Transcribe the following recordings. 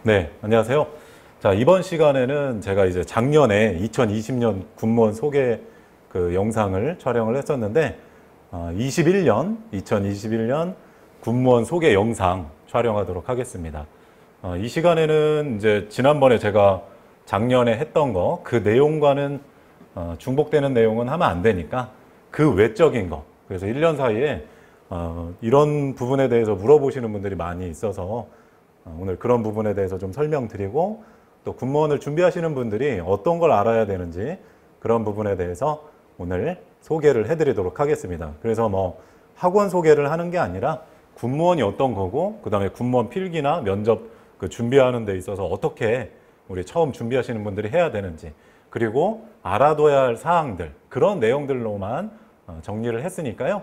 네, 안녕하세요. 자, 이번 시간에는 제가 이제 작년에 2020년 군무원 소개 그 영상을 촬영을 했었는데, 2021년 군무원 소개 영상 촬영하도록 하겠습니다. 이 시간에는 이제 지난번에 제가 작년에 했던 거, 그 내용과는 중복되는 내용은 하면 안 되니까 그 외적인 거, 그래서 1년 사이에 이런 부분에 대해서 물어보시는 분들이 많이 있어서 오늘 그런 부분에 대해서 좀 설명드리고, 또 군무원을 준비하시는 분들이 어떤 걸 알아야 되는지 그런 부분에 대해서 오늘 소개를 해드리도록 하겠습니다. 그래서 뭐 학원 소개를 하는 게 아니라 군무원이 어떤 거고, 그 다음에 군무원 필기나 면접 그 준비하는 데 있어서 어떻게 우리 처음 준비하시는 분들이 해야 되는지, 그리고 알아둬야 할 사항들, 그런 내용들로만 정리를 했으니까요.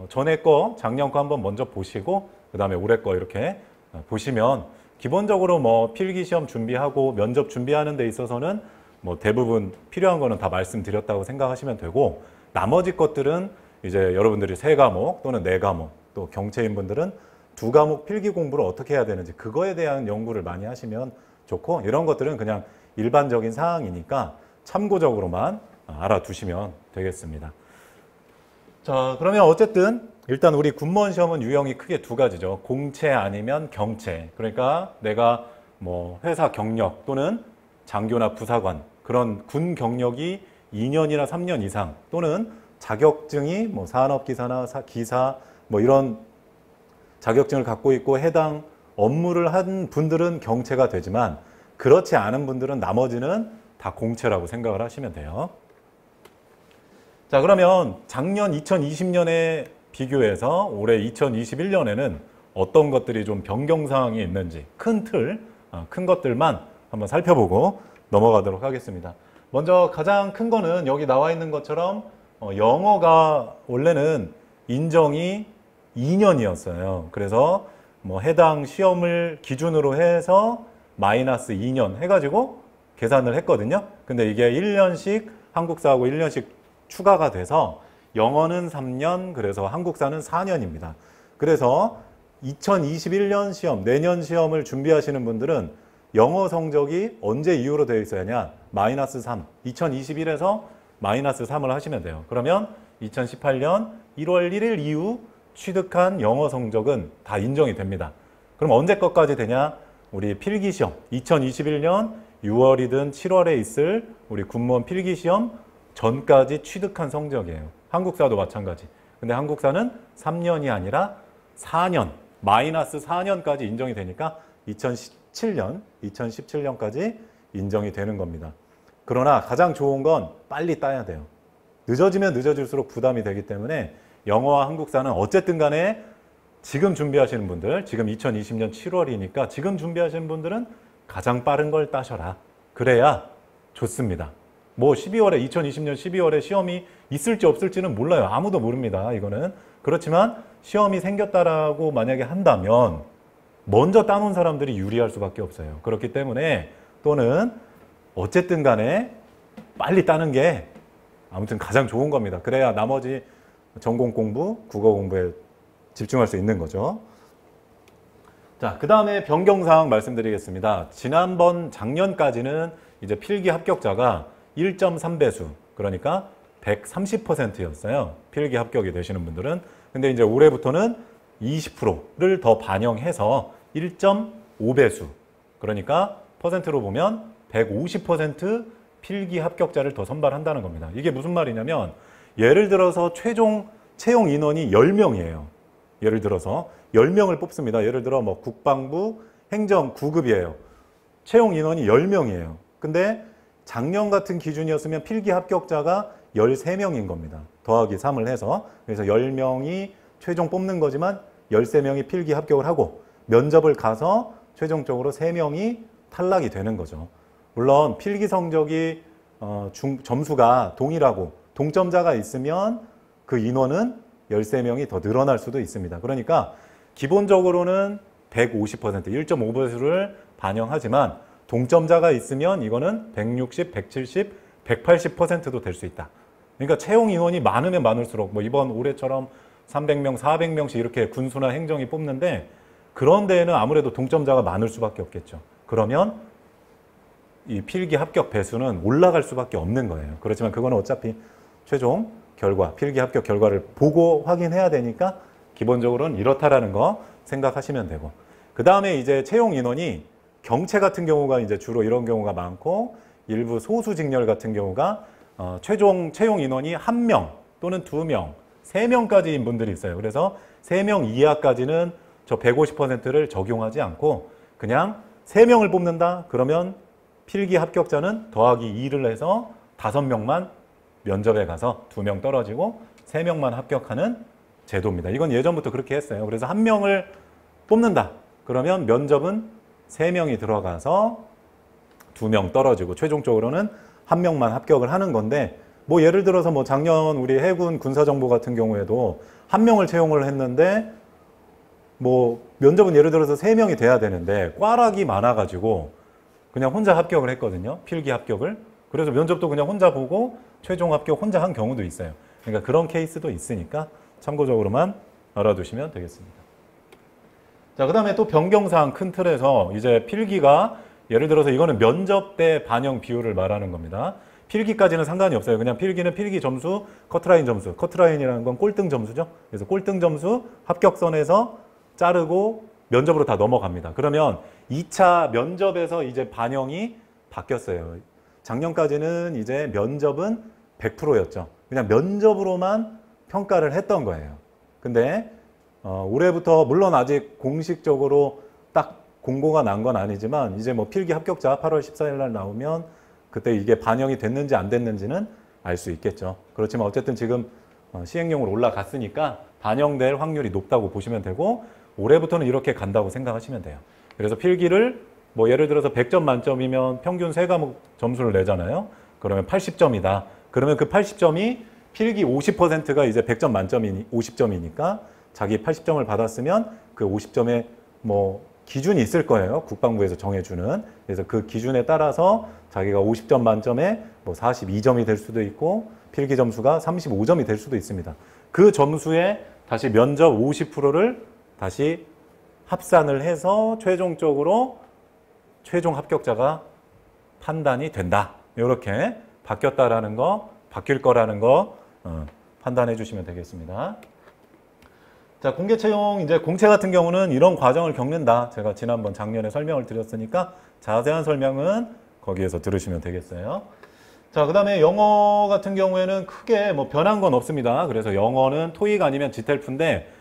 전에 거, 작년 거 한번 먼저 보시고, 그 다음에 올해 거 이렇게 보시면 기본적으로 뭐 필기시험 준비하고 면접 준비하는 데 있어서는 뭐 대부분 필요한 거는 다 말씀드렸다고 생각하시면 되고, 나머지 것들은 이제 여러분들이 3과목 또는 4과목, 또 경체인 분들은 2과목 필기 공부를 어떻게 해야 되는지 그거에 대한 연구를 많이 하시면 좋고, 이런 것들은 그냥 일반적인 사항이니까 참고적으로만 알아두시면 되겠습니다. 자, 그러면 어쨌든 일단 우리 군무원 시험은 유형이 크게 2가지죠. 공채 아니면 경채. 그러니까 내가 뭐 회사 경력 또는 장교나 부사관, 그런 군 경력이 2년이나 3년 이상, 또는 자격증이 뭐 산업기사나 기사 뭐 이런 자격증을 갖고 있고 해당 업무를 한 분들은 경채가 되지만, 그렇지 않은 분들은 나머지는 다 공채라고 생각을 하시면 돼요. 자, 그러면 작년 2020년에 비교해서 올해 2021년에는 어떤 것들이 좀 변경사항이 있는지 큰 틀, 큰 것들만 한번 살펴보고 넘어가도록 하겠습니다. 먼저 가장 큰 거는 여기 나와 있는 것처럼 영어가 원래는 인정이 2년이었어요. 그래서 뭐 해당 시험을 기준으로 해서 마이너스 2년 해가지고 계산을 했거든요. 근데 이게 1년씩 한국사하고 1년씩 추가가 돼서 영어는 3년, 그래서 한국사는 4년입니다. 그래서 2021년 시험, 내년 시험을 준비하시는 분들은 영어 성적이 언제 이후로 되어 있어야 하냐? 마이너스 3, 2021에서 마이너스 3을 하시면 돼요. 그러면 2018년 1월 1일 이후 취득한 영어 성적은 다 인정이 됩니다. 그럼 언제 것까지 되냐? 우리 필기시험, 2021년 6월이든 7월에 있을 우리 군무원 필기시험 전까지 취득한 성적이에요. 한국사도 마찬가지. 근데 한국사는 3년이 아니라 4년, 마이너스 4년까지 인정이 되니까 2017년까지 인정이 되는 겁니다. 그러나 가장 좋은 건 빨리 따야 돼요. 늦어지면 늦어질수록 부담이 되기 때문에 영어와 한국사는 어쨌든 간에 지금 준비하시는 분들, 지금 2020년 7월이니까 지금 준비하시는 분들은 가장 빠른 걸 따셔라. 그래야 좋습니다. 뭐 2020년 12월에 시험이 있을지 없을지는 몰라요. 아무도 모릅니다. 이거는. 그렇지만 시험이 생겼다라고 만약에 한다면 먼저 따놓은 사람들이 유리할 수밖에 없어요. 그렇기 때문에, 또는 어쨌든 간에 빨리 따는 게 아무튼 가장 좋은 겁니다. 그래야 나머지 전공 공부, 국어 공부에 집중할 수 있는 거죠. 자, 그 다음에 변경사항 말씀드리겠습니다. 작년까지는 이제 필기 합격자가 1.3배수, 그러니까 130%였어요. 필기 합격이 되시는 분들은. 근데 이제 올해부터는 20%를 더 반영해서 1.5배수, 그러니까 퍼센트로 보면 150% 필기 합격자를 더 선발한다는 겁니다. 이게 무슨 말이냐면, 예를 들어서 최종 채용 인원이 10명이에요. 예를 들어서 10명을 뽑습니다. 예를 들어 뭐 국방부 행정 9급이에요. 채용 인원이 10명이에요. 근데 작년 같은 기준이었으면 필기 합격자가 13명인 겁니다. 더하기 3을 해서. 그래서 10명이 최종 뽑는 거지만 13명이 필기 합격을 하고, 면접을 가서 최종적으로 3명이 탈락이 되는 거죠. 물론 필기 성적이 점수가 동일하고 동점자가 있으면 그 인원은 13명이 더 늘어날 수도 있습니다. 그러니까 기본적으로는 150%, 1.5배수를 반영하지만 동점자가 있으면 이거는 160, 170, 180%도 될 수 있다. 그러니까 채용 인원이 많으면 많을수록, 뭐 이번 올해처럼 300명, 400명씩 이렇게 군수나 행정이 뽑는데, 그런 데에는 아무래도 동점자가 많을 수밖에 없겠죠. 그러면 이 필기 합격 배수는 올라갈 수밖에 없는 거예요. 그렇지만 그거는 어차피 최종 결과, 필기 합격 결과를 보고 확인해야 되니까 기본적으로는 이렇다라는 거 생각하시면 되고, 그 다음에 이제 채용 인원이 경채 같은 경우가 이제 주로 이런 경우가 많고, 일부 소수 직렬 같은 경우가 최종 채용 인원이 1명 또는 2명, 3명까지인 분들이 있어요. 그래서 3명 이하까지는 저 150%를 적용하지 않고 그냥 3명을 뽑는다 그러면 필기 합격자는 더하기 2를 해서 5명만 면접에 가서 2명 떨어지고 3명만 합격하는 제도입니다. 이건 예전부터 그렇게 했어요. 그래서 1명을 뽑는다 그러면 면접은 3명이 들어가서 2명 떨어지고 최종적으로는 1명만 합격을 하는 건데, 뭐 예를 들어서 뭐 작년 우리 해군 군사정보 같은 경우에도 1명을 채용을 했는데 뭐 면접은 예를 들어서 3명이 돼야 되는데 꽈락이 많아가지고 그냥 혼자 합격을 했거든요. 필기 합격을. 그래서 면접도 그냥 혼자 보고 최종 합격 혼자 한 경우도 있어요. 그러니까 그런 케이스도 있으니까 참고적으로만 알아두시면 되겠습니다. 자, 그 다음에 또 변경사항 큰 틀에서 이제 필기가 예를 들어서 이거는 면접 때 반영 비율을 말하는 겁니다. 필기까지는 상관이 없어요. 그냥 필기는 필기 점수, 커트라인 점수. 커트라인이라는 건 꼴등 점수죠. 그래서 꼴등 점수 합격선에서 자르고 면접으로 다 넘어갑니다. 그러면 2차 면접에서 이제 반영이 바뀌었어요. 작년까지는 이제 면접은 100%였죠. 그냥 면접으로만 평가를 했던 거예요. 근데 올해부터 물론 아직 공식적으로 딱 공고가 난 건 아니지만 이제 뭐 필기 합격자 8월 14일 날 나오면 그때 이게 반영이 됐는지 안 됐는지는 알 수 있겠죠. 그렇지만 어쨌든 지금 시행령으로 올라갔으니까 반영될 확률이 높다고 보시면 되고, 올해부터는 이렇게 간다고 생각하시면 돼요. 그래서 필기를 뭐 예를 들어서 100점 만점이면 평균 3과목 점수를 내잖아요. 그러면 80점이다. 그러면 그 80점이 필기 50%가 이제 100점 만점이니 50점이니까 자기 80점을 받았으면 그 50점에 뭐 기준이 있을 거예요. 국방부에서 정해주는. 그래서 그 기준에 따라서 자기가 50점 만점에 뭐 42점이 될 수도 있고 필기 점수가 35점이 될 수도 있습니다. 그 점수에 다시 면접 50%를 다시 합산을 해서 최종적으로 최종 합격자가 판단이 된다. 이렇게 바뀌었다라는 거, 바뀔 거라는 거 판단해 주시면 되겠습니다. 자, 공개 채용, 이제 공채 같은 경우는 이런 과정을 겪는다. 제가 지난번 작년에 설명을 드렸으니까 자세한 설명은 거기에서 들으시면 되겠어요. 자, 그 다음에 영어 같은 경우에는 크게 뭐 변한 건 없습니다. 그래서 영어는 토익 아니면 지텔프인데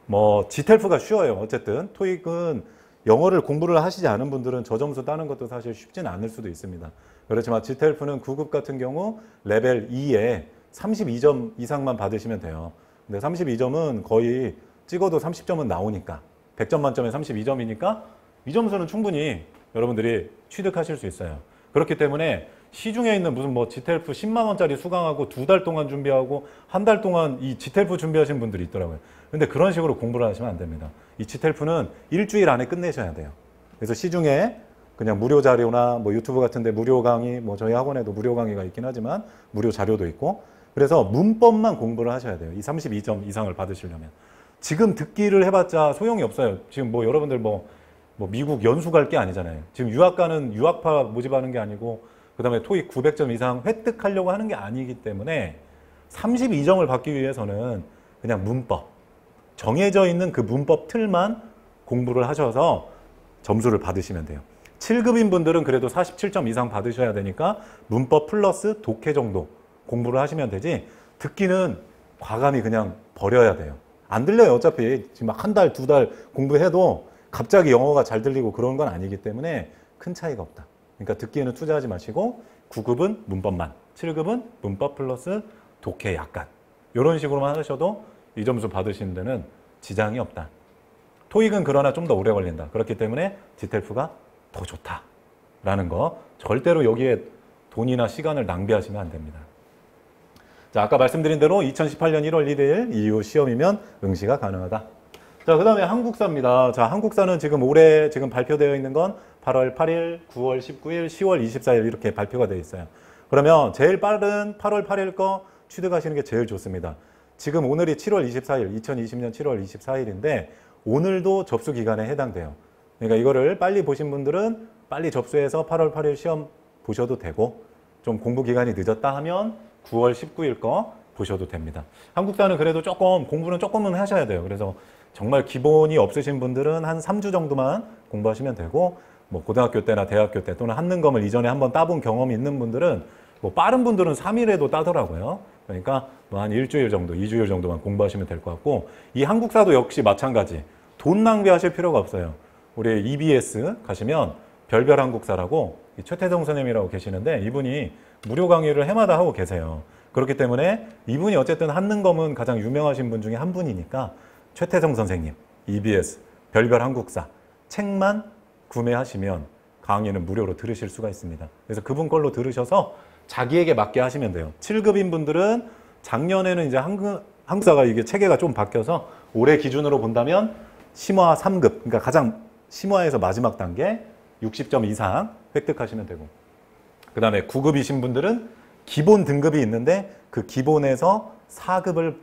뭐 지텔프가 쉬워요. 어쨌든 토익은 영어를 공부를 하시지 않은 분들은 저 점수 따는 것도 사실 쉽지는 않을 수도 있습니다. 그렇지만 지텔프는 9급 같은 경우 레벨 2에 32점 이상만 받으시면 돼요. 근데 32점은 거의 찍어도 30점은 나오니까 100점 만점에 32점이니까 이 점수는 충분히 여러분들이 취득하실 수 있어요. 그렇기 때문에 시중에 있는 무슨 뭐 지텔프 10만 원짜리 수강하고 2달 동안 준비하고 1달 동안 이 지텔프 준비하시는 분들이 있더라고요. 근데 그런 식으로 공부를 하시면 안 됩니다. 이 지텔프는 일주일 안에 끝내셔야 돼요. 그래서 시중에 그냥 무료 자료나 뭐 유튜브 같은 데 무료 강의, 뭐 저희 학원에도 무료 강의가 있긴 하지만 무료 자료도 있고, 그래서 문법만 공부를 하셔야 돼요. 이 32점 이상을 받으시려면. 지금 듣기를 해봤자 소용이 없어요. 지금 뭐 여러분들 뭐 미국 연수 갈 게 아니잖아요. 지금 유학 가는 유학파 모집하는 게 아니고 그 다음에 토익 900점 이상 획득하려고 하는 게 아니기 때문에 32점을 받기 위해서는 그냥 문법, 정해져 있는 그 문법 틀만 공부를 하셔서 점수를 받으시면 돼요. 7급인 분들은 그래도 47점 이상 받으셔야 되니까 문법 플러스 독해 정도 공부를 하시면 되지, 듣기는 과감히 그냥 버려야 돼요. 안 들려요. 어차피 지금 막 한 달, 2달 공부해도 갑자기 영어가 잘 들리고 그런 건 아니기 때문에 큰 차이가 없다. 그러니까 듣기에는 투자하지 마시고 9급은 문법만, 7급은 문법 플러스 독해 약간 이런 식으로만 하셔도 이 점수 받으시는 데는 지장이 없다. 토익은 그러나 좀 더 오래 걸린다. 그렇기 때문에 지텔프가 더 좋다라는 거, 절대로 여기에 돈이나 시간을 낭비하시면 안 됩니다. 자, 아까 말씀드린 대로 2018년 1월 1일 이후 시험이면 응시가 가능하다. 자, 그 다음에 한국사입니다. 자, 한국사는 지금 올해 지금 발표되어 있는 건 8월 8일, 9월 19일, 10월 24일 이렇게 발표가 되어 있어요. 그러면 제일 빠른 8월 8일 거 취득하시는 게 제일 좋습니다. 지금 오늘이 7월 24일, 2020년 7월 24일인데 오늘도 접수 기간에 해당돼요. 그러니까 이거를 빨리 보신 분들은 빨리 접수해서 8월 8일 시험 보셔도 되고 좀 공부 기간이 늦었다 하면 9월 19일 거 보셔도 됩니다. 한국사는 그래도 조금 공부는 조금은 하셔야 돼요. 그래서 정말 기본이 없으신 분들은 한 3주 정도만 공부하시면 되고 뭐 고등학교 때나 대학교 때 또는 한능검을 이전에 한번 따본 경험이 있는 분들은 뭐 빠른 분들은 3일에도 따더라고요. 그러니까 뭐 한 일주일 정도, 2주일 정도만 공부하시면 될 것 같고 이 한국사도 역시 마찬가지. 돈 낭비하실 필요가 없어요. 우리 EBS 가시면 별별 한국사라고 최태성 선생님이라고 계시는데 이분이 무료 강의를 해마다 하고 계세요. 그렇기 때문에 이분이 어쨌든 한능검은 가장 유명하신 분 중에 한 분이니까 최태성 선생님, EBS, 별별 한국사 책만 구매하시면 강의는 무료로 들으실 수가 있습니다. 그래서 그분 걸로 들으셔서 자기에게 맞게 하시면 돼요. 7급인 분들은 작년에는 이제 한국사가 이게 체계가 좀 바뀌어서 올해 기준으로 본다면 심화 3급, 그러니까 가장 심화에서 마지막 단계 60점 이상 획득하시면 되고 그 다음에 9급이신 분들은 기본 등급이 있는데 그 기본에서 4급을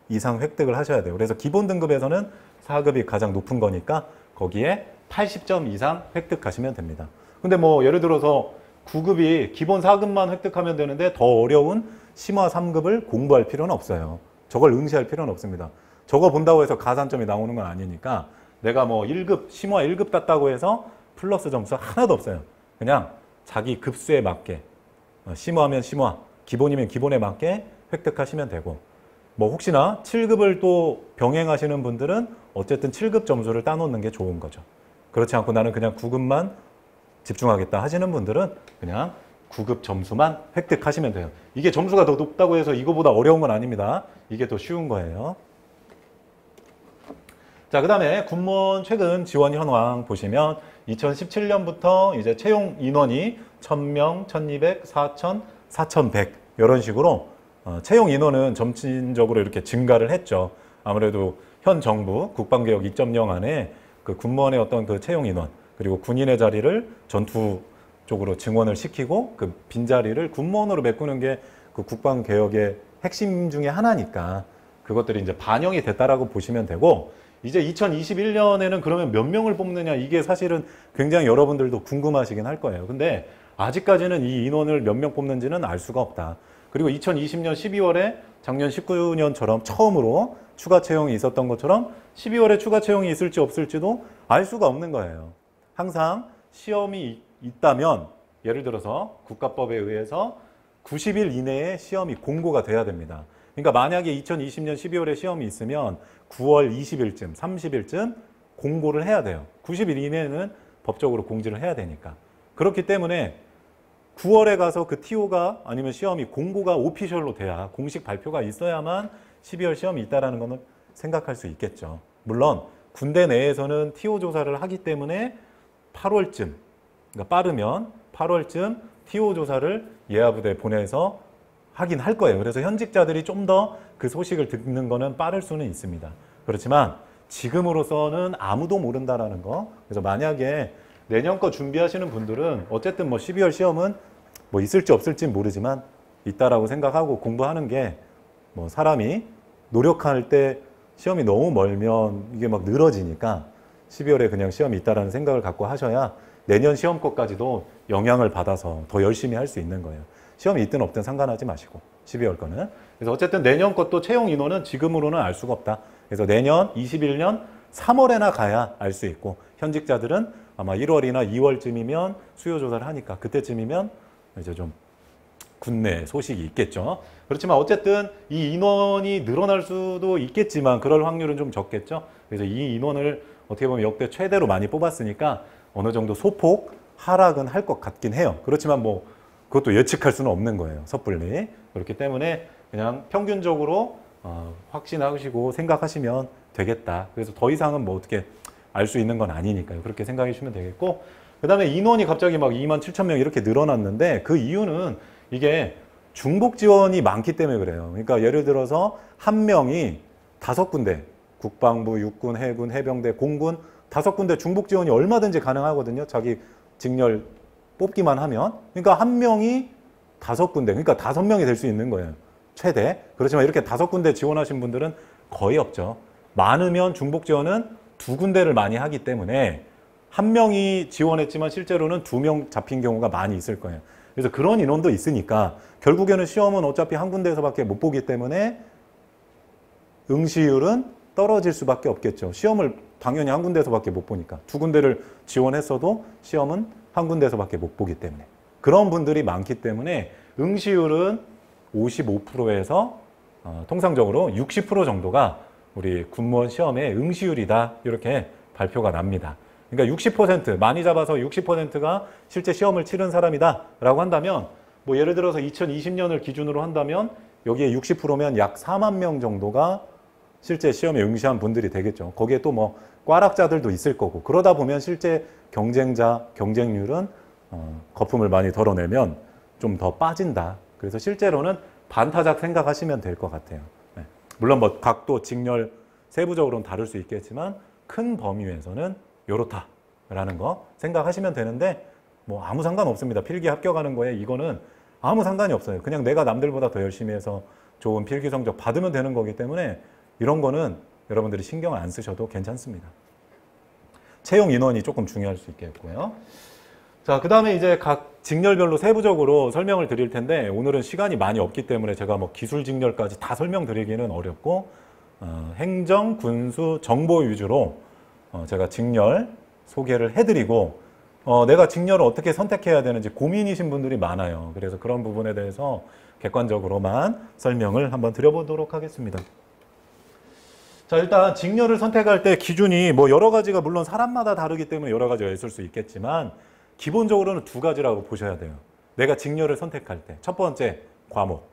이상 획득을 하셔야 돼요. 그래서 기본 등급에서는 4급이 가장 높은 거니까 거기에 80점 이상 획득하시면 됩니다. 근데 뭐 예를 들어서 9급이 기본 4급만 획득하면 되는데 더 어려운 심화 3급을 공부할 필요는 없어요. 저걸 응시할 필요는 없습니다. 저거 본다고 해서 가산점이 나오는 건 아니니까 내가 뭐 1급, 심화 1급 땄다고 해서 플러스 점수 하나도 없어요. 그냥 자기 급수에 맞게 심화하면 심화, 기본이면 기본에 맞게 획득하시면 되고 뭐 혹시나 7급을 또 병행하시는 분들은 어쨌든 7급 점수를 따놓는 게 좋은 거죠. 그렇지 않고 나는 그냥 9급만 집중하겠다 하시는 분들은 그냥 9급 점수만 획득하시면 돼요. 이게 점수가 더 높다고 해서 이거보다 어려운 건 아닙니다. 이게 더 쉬운 거예요. 자, 그 다음에 군무원 최근 지원 현황 보시면 2017년부터 이제 채용 인원이 1000명, 1200, 4000, 4100 이런 식으로 채용 인원은 점진적으로 이렇게 증가를 했죠. 아무래도 현 정부 국방개혁 2.0 안에 그 군무원의 어떤 그 채용 인원 그리고 군인의 자리를 전투 쪽으로 증원을 시키고 그 빈자리를 군무원으로 메꾸는 게 그 국방개혁의 핵심 중에 하나니까 그것들이 이제 반영이 됐다라고 보시면 되고 이제 2021년에는 그러면 몇 명을 뽑느냐 이게 사실은 굉장히 여러분들도 궁금하시긴 할 거예요. 근데 아직까지는 이 인원을 몇 명 뽑는지는 알 수가 없다. 그리고 2020년 12월에 작년 19년처럼 처음으로 추가 채용이 있었던 것처럼 12월에 추가 채용이 있을지 없을지도 알 수가 없는 거예요. 항상 시험이 있다면 예를 들어서 국가법에 의해서 90일 이내에 시험이 공고가 돼야 됩니다. 그러니까 만약에 2020년 12월에 시험이 있으면 9월 20일쯤, 30일쯤 공고를 해야 돼요. 90일 이내에는 법적으로 공지를 해야 되니까. 그렇기 때문에 9월에 가서 그 TO가 아니면 시험이 공고가 오피셜로 돼야 공식 발표가 있어야만 12월 시험이 있다는 것은 생각할 수 있겠죠. 물론 군대 내에서는 TO 조사를 하기 때문에 8월쯤, 그러니까 빠르면 8월쯤 TO 조사를 예하부대에 보내서 하긴 할 거예요. 그래서 현직자들이 좀 더 그 소식을 듣는 거는 빠를 수는 있습니다. 그렇지만 지금으로서는 아무도 모른다라는 거. 그래서 만약에 내년 거 준비하시는 분들은 어쨌든 뭐 12월 시험은 뭐 있을지 없을지 모르지만 있다라고 생각하고 공부하는 게 뭐 사람이 노력할 때 시험이 너무 멀면 이게 막 늘어지니까 12월에 그냥 시험이 있다라는 생각을 갖고 하셔야 내년 시험 거까지도 영향을 받아서 더 열심히 할 수 있는 거예요. 시험이 있든 없든 상관하지 마시고 12월 거는. 그래서 어쨌든 내년 것도 채용 인원은 지금으로는 알 수가 없다. 그래서 내년 21년 3월에나 가야 알 수 있고 현직자들은 아마 1월이나 2월쯤이면 수요 조사를 하니까 그때쯤이면 이제 좀 군내 소식이 있겠죠. 그렇지만 어쨌든 이 인원이 늘어날 수도 있겠지만 그럴 확률은 좀 적겠죠. 그래서 이 인원을 어떻게 보면 역대 최대로 많이 뽑았으니까 어느 정도 소폭 하락은 할 것 같긴 해요. 그렇지만 뭐 그것도 예측할 수는 없는 거예요. 섣불리. 그렇기 때문에 그냥 평균적으로 확신하시고 생각하시면 되겠다. 그래서 더 이상은 뭐 어떻게 알 수 있는 건 아니니까요. 그렇게 생각해 주시면 되겠고 그 다음에 인원이 갑자기 막 27,000명 이렇게 늘어났는데 그 이유는 이게 중복 지원이 많기 때문에 그래요. 그러니까 예를 들어서 한 명이 5군데 국방부, 육군, 해군, 해병대, 공군 5군데 중복 지원이 얼마든지 가능하거든요. 자기 직렬 뽑기만 하면. 그러니까 한 명이 5군데, 그러니까 5명이 될 수 있는 거예요. 최대. 그렇지만 이렇게 5군데 지원하신 분들은 거의 없죠. 많으면 중복 지원은 2군데를 많이 하기 때문에 한 명이 지원했지만 실제로는 2명 잡힌 경우가 많이 있을 거예요. 그래서 그런 인원도 있으니까 결국에는 시험은 어차피 한 군데에서밖에 못 보기 때문에 응시율은 떨어질 수밖에 없겠죠. 시험을 당연히 한 군데에서밖에 못 보니까. 2군데를 지원했어도 시험은 한 군데에서밖에 못 보기 때문에. 그런 분들이 많기 때문에 응시율은 55%에서 통상적으로 60% 정도가 우리 군무원 시험의 응시율이다. 이렇게 발표가 납니다. 그러니까 60%, 많이 잡아서 60%가 실제 시험을 치른 사람이다 라고 한다면 뭐 예를 들어서 2020년을 기준으로 한다면 여기에 60%면 약 4만 명 정도가 실제 시험에 응시한 분들이 되겠죠. 거기에 또 뭐 꽈락자들도 있을 거고 그러다 보면 실제 경쟁률은 거품을 많이 덜어내면 좀 더 빠진다. 그래서 실제로는 반타작 생각하시면 될 것 같아요. 네. 물론 뭐 각도, 직렬 세부적으로는 다를 수 있겠지만 큰 범위에서는 요렇다라는 거 생각하시면 되는데 뭐 아무 상관없습니다. 필기 합격하는 거에 이거는 아무 상관이 없어요. 그냥 내가 남들보다 더 열심히 해서 좋은 필기 성적 받으면 되는 거기 때문에 이런 거는 여러분들이 신경 안 쓰셔도 괜찮습니다. 채용 인원이 조금 중요할 수 있겠고요. 자, 그 다음에 이제 각 직렬별로 세부적으로 설명을 드릴 텐데 오늘은 시간이 많이 없기 때문에 제가 뭐 기술 직렬까지 다 설명드리기는 어렵고 행정, 군수, 정보 위주로 제가 직렬 소개를 해드리고 내가 직렬을 어떻게 선택해야 되는지 고민이신 분들이 많아요. 그래서 그런 부분에 대해서 객관적으로만 설명을 한번 드려보도록 하겠습니다. 자, 일단 직렬을 선택할 때 기준이 뭐 여러 가지가 물론 사람마다 다르기 때문에 여러 가지가 있을 수 있겠지만 기본적으로는 2가지라고 보셔야 돼요. 내가 직렬을 선택할 때 첫 번째 과목.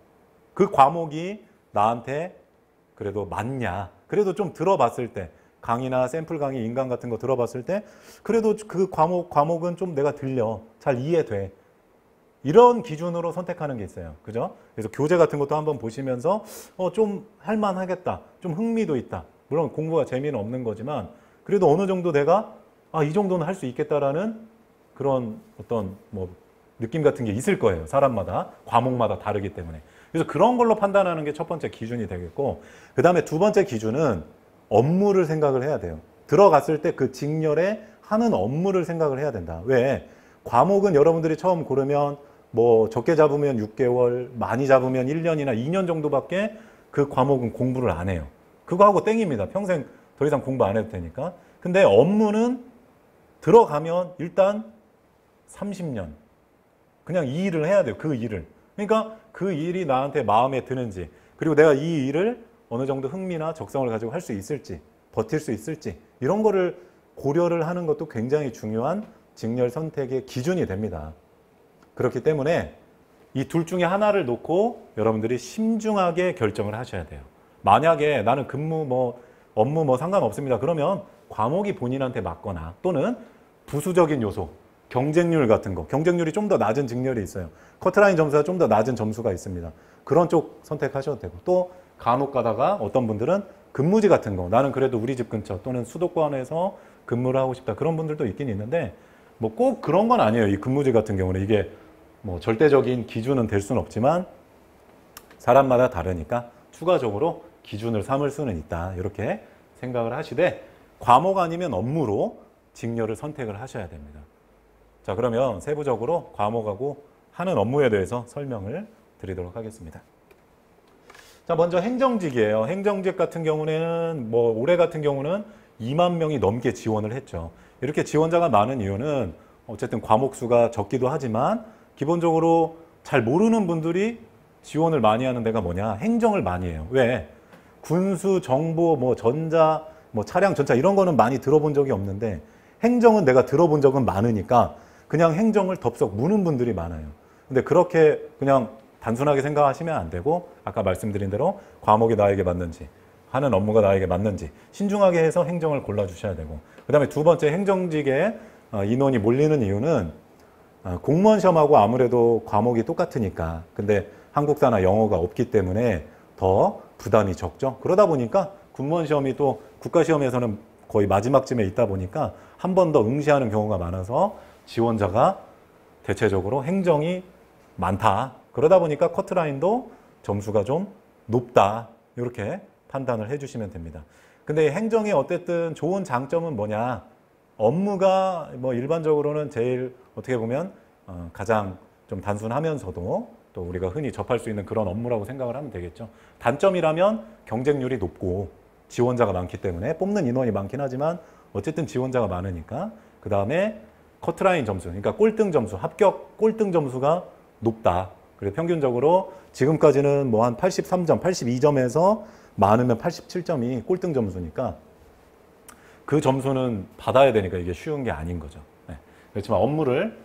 그 과목이 나한테 그래도 맞냐. 그래도 좀 들어봤을 때 강의나 샘플 강의, 인강 같은 거 들어봤을 때 그래도 그 과목은 좀 내가 들려. 잘 이해돼. 이런 기준으로 선택하는 게 있어요. 그죠? 그래서 교재 같은 것도 한번 보시면서 좀 할만하겠다. 좀 흥미도 있다. 물론 공부가 재미는 없는 거지만 그래도 어느 정도 내가 이 정도는 할 수 있겠다라는 그런 어떤 뭐 느낌 같은 게 있을 거예요. 사람마다, 과목마다 다르기 때문에. 그래서 그런 걸로 판단하는 게 첫 번째 기준이 되겠고 그 다음에 두 번째 기준은 업무를 생각을 해야 돼요. 들어갔을 때 그 직렬에 하는 업무를 생각을 해야 된다. 왜? 과목은 여러분들이 처음 고르면 뭐 적게 잡으면 6개월, 많이 잡으면 1년이나 2년 정도밖에 그 과목은 공부를 안 해요. 그거 하고 땡입니다. 평생 더 이상 공부 안 해도 되니까. 근데 업무는 들어가면 일단 30년. 그냥 이 일을 해야 돼요. 그 일을. 그러니까 그 일이 나한테 마음에 드는지 그리고 내가 이 일을 어느 정도 흥미나 적성을 가지고 할 수 있을지 버틸 수 있을지 이런 거를 고려를 하는 것도 굉장히 중요한 직렬 선택의 기준이 됩니다. 그렇기 때문에 이 둘 중에 하나를 놓고 여러분들이 신중하게 결정을 하셔야 돼요. 만약에 나는 업무 뭐 상관없습니다. 그러면 과목이 본인한테 맞거나 또는 부수적인 요소, 경쟁률 같은 거, 경쟁률이 좀 더 낮은 직렬이 있어요. 커트라인 점수가 좀 더 낮은 점수가 있습니다. 그런 쪽 선택하셔도 되고 또 간혹 가다가 어떤 분들은 근무지 같은 거 나는 그래도 우리 집 근처 또는 수도권에서 근무를 하고 싶다. 그런 분들도 있긴 있는데 뭐 꼭 그런 건 아니에요. 이 근무지 같은 경우는 이게 뭐 절대적인 기준은 될 수는 없지만 사람마다 다르니까 추가적으로 기준을 삼을 수는 있다. 이렇게 생각을 하시되 과목 아니면 업무로 직렬을 선택을 하셔야 됩니다. 자, 그러면 세부적으로 과목하고 하는 업무에 대해서 설명을 드리도록 하겠습니다. 자, 먼저 행정직이에요. 행정직 같은 경우는 뭐 올해 같은 경우는 2만 명이 넘게 지원을 했죠. 이렇게 지원자가 많은 이유는 어쨌든 과목 수가 적기도 하지만 기본적으로 잘 모르는 분들이 지원을 많이 하는 데가 뭐냐? 행정을 많이 해요. 왜? 군수, 정보, 뭐 전자, 뭐 차량, 전차 이런 거는 많이 들어본 적이 없는데 행정은 내가 들어본 적은 많으니까 그냥 행정을 덥석 무는 분들이 많아요. 근데 그렇게 그냥 단순하게 생각하시면 안 되고 아까 말씀드린 대로 과목이 나에게 맞는지 하는 업무가 나에게 맞는지 신중하게 해서 행정을 골라주셔야 되고 그 다음에 두 번째 행정직에 인원이 몰리는 이유는 공무원 시험하고 아무래도 과목이 똑같으니까 근데 한국사나 영어가 없기 때문에 더 부담이 적죠. 그러다 보니까 군무원 시험이 또 국가시험에서는 거의 마지막쯤에 있다 보니까 한 번 더 응시하는 경우가 많아서 지원자가 대체적으로 행정이 많다. 그러다 보니까 커트라인도 점수가 좀 높다. 이렇게 판단을 해주시면 됩니다. 근데 행정의 어쨌든 좋은 장점은 뭐냐? 업무가 뭐 일반적으로는 제일 어떻게 보면 가장 좀 단순하면서도 또 우리가 흔히 접할 수 있는 그런 업무라고 생각을 하면 되겠죠. 단점이라면 경쟁률이 높고 지원자가 많기 때문에 뽑는 인원이 많긴 하지만 어쨌든 지원자가 많으니까 그 다음에 커트라인 점수, 그러니까 꼴등 점수, 합격 꼴등 점수가 높다. 그래서 평균적으로 지금까지는 뭐 한 83점, 82점에서 많으면 87점이 꼴등 점수니까 그 점수는 받아야 되니까 이게 쉬운 게 아닌 거죠. 네. 그렇지만 업무를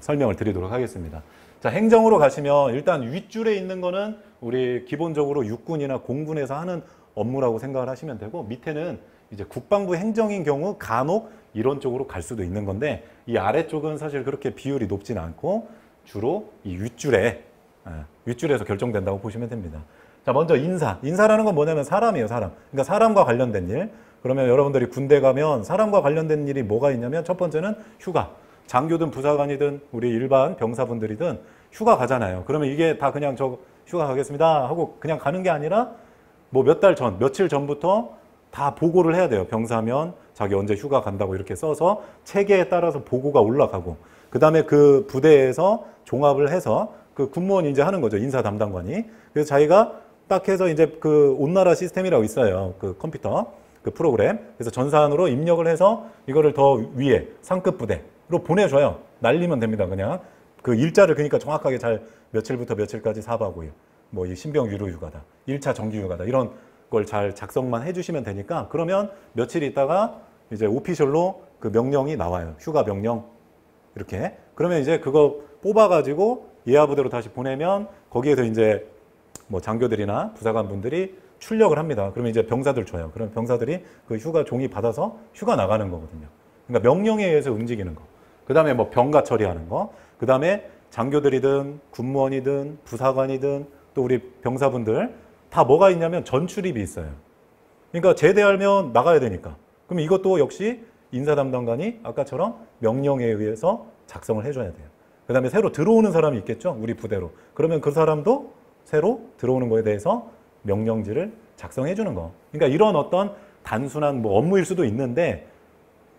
설명을 드리도록 하겠습니다. 자, 행정으로 가시면 일단 윗줄에 있는 거는 우리 기본적으로 육군이나 공군에서 하는 업무라고 생각을 하시면 되고 밑에는 이제 국방부 행정인 경우 간혹 이런 쪽으로 갈 수도 있는 건데 이 아래쪽은 사실 그렇게 비율이 높진 않고 주로 이 윗줄에서 결정된다고 보시면 됩니다. 자, 먼저 인사라는 건 뭐냐면 사람이에요, 사람. 그러니까 사람과 관련된 일. 그러면 여러분들이 군대 가면 사람과 관련된 일이 뭐가 있냐면 첫 번째는 휴가. 장교든 부사관이든 우리 일반 병사분들이든 휴가 가잖아요. 그러면 이게 다 그냥 저 휴가 가겠습니다 하고 그냥 가는 게 아니라 뭐 몇 달 전, 며칠 전부터 다 보고를 해야 돼요. 병사면 자기 언제 휴가 간다고 이렇게 써서 체계에 따라서 보고가 올라가고 그 다음에 그 부대에서 종합을 해서 그 군무원이 이제 하는 거죠. 인사 담당관이. 그래서 자기가 딱 해서 이제 그 온나라 시스템이라고 있어요. 그 컴퓨터, 그 프로그램. 그래서 전산으로 입력을 해서 이거를 더 위에 상급 부대로 보내줘요. 날리면 됩니다. 그냥 그 일자를 그러니까 정확하게 잘 며칠부터 며칠까지 4박 5일. 뭐 이 신병 유료 휴가다. 1차 정규 휴가다. 이런 걸 잘 작성만 해주시면 되니까 그러면 며칠 있다가 이제 오피셜로 그 명령이 나와요. 휴가 명령 이렇게. 그러면 이제 그거 뽑아가지고 예하부대로 다시 보내면 거기에서 이제 뭐 장교들이나 부사관 분들이 출력을 합니다. 그러면 이제 병사들 줘요. 그럼 병사들이 그 휴가 종이 받아서 휴가 나가는 거거든요. 그러니까 명령에 의해서 움직이는 거. 그 다음에 뭐 병가 처리하는 거. 그 다음에 장교들이든 군무원이든 부사관이든 또 우리 병사분들 다 뭐가 있냐면 전출입이 있어요. 그러니까 제대하면 나가야 되니까. 그럼 이것도 역시 인사담당관이 아까처럼 명령에 의해서 작성을 해줘야 돼요. 그 다음에 새로 들어오는 사람이 있겠죠. 우리 부대로. 그러면 그 사람도 새로 들어오는 거에 대해서 명령지를 작성해 주는 거. 그러니까 이런 어떤 단순한 뭐 업무일 수도 있는데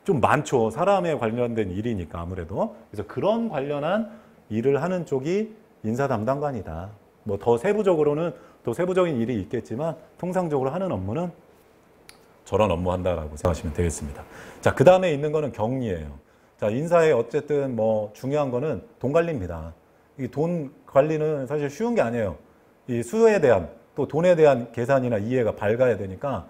좀 많죠. 사람에 관련된 일이니까 아무래도. 그래서 그런 관련한 일을 하는 쪽이 인사담당관이다. 뭐 더 세부적으로는 또 세부적인 일이 있겠지만 통상적으로 하는 업무는 저런 업무 한다라고 생각하시면 되겠습니다. 자, 그 다음에 있는 거는 격리예요. 자, 인사에 어쨌든 뭐 중요한 거는 돈 관리입니다. 이 돈 관리는 사실 쉬운 게 아니에요. 이 수에 대한 또 돈에 대한 계산이나 이해가 밝아야 되니까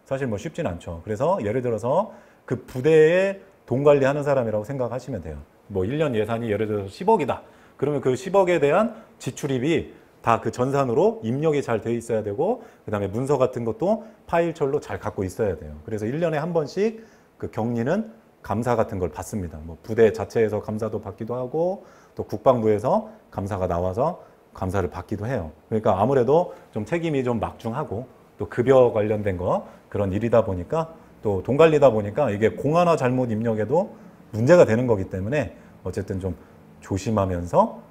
사실 뭐 쉽진 않죠. 그래서 예를 들어서 그 부대에 돈 관리하는 사람이라고 생각하시면 돼요. 뭐 1년 예산이 예를 들어서 10억이다. 그러면 그 10억에 대한 지출입이 다 그 전산으로 입력이 잘 돼 있어야 되고 그 다음에 문서 같은 것도 파일철로 잘 갖고 있어야 돼요. 그래서 1년에 한 번씩 그 격리는 감사 같은 걸 받습니다. 뭐 부대 자체에서 감사도 받기도 하고 또 국방부에서 감사가 나와서 감사를 받기도 해요. 그러니까 아무래도 좀 책임이 좀 막중하고 또 급여 관련된 거 그런 일이다 보니까 또 돈 관리다 보니까 이게 공하나 잘못 입력해도 문제가 되는 거기 때문에 어쨌든 좀 조심하면서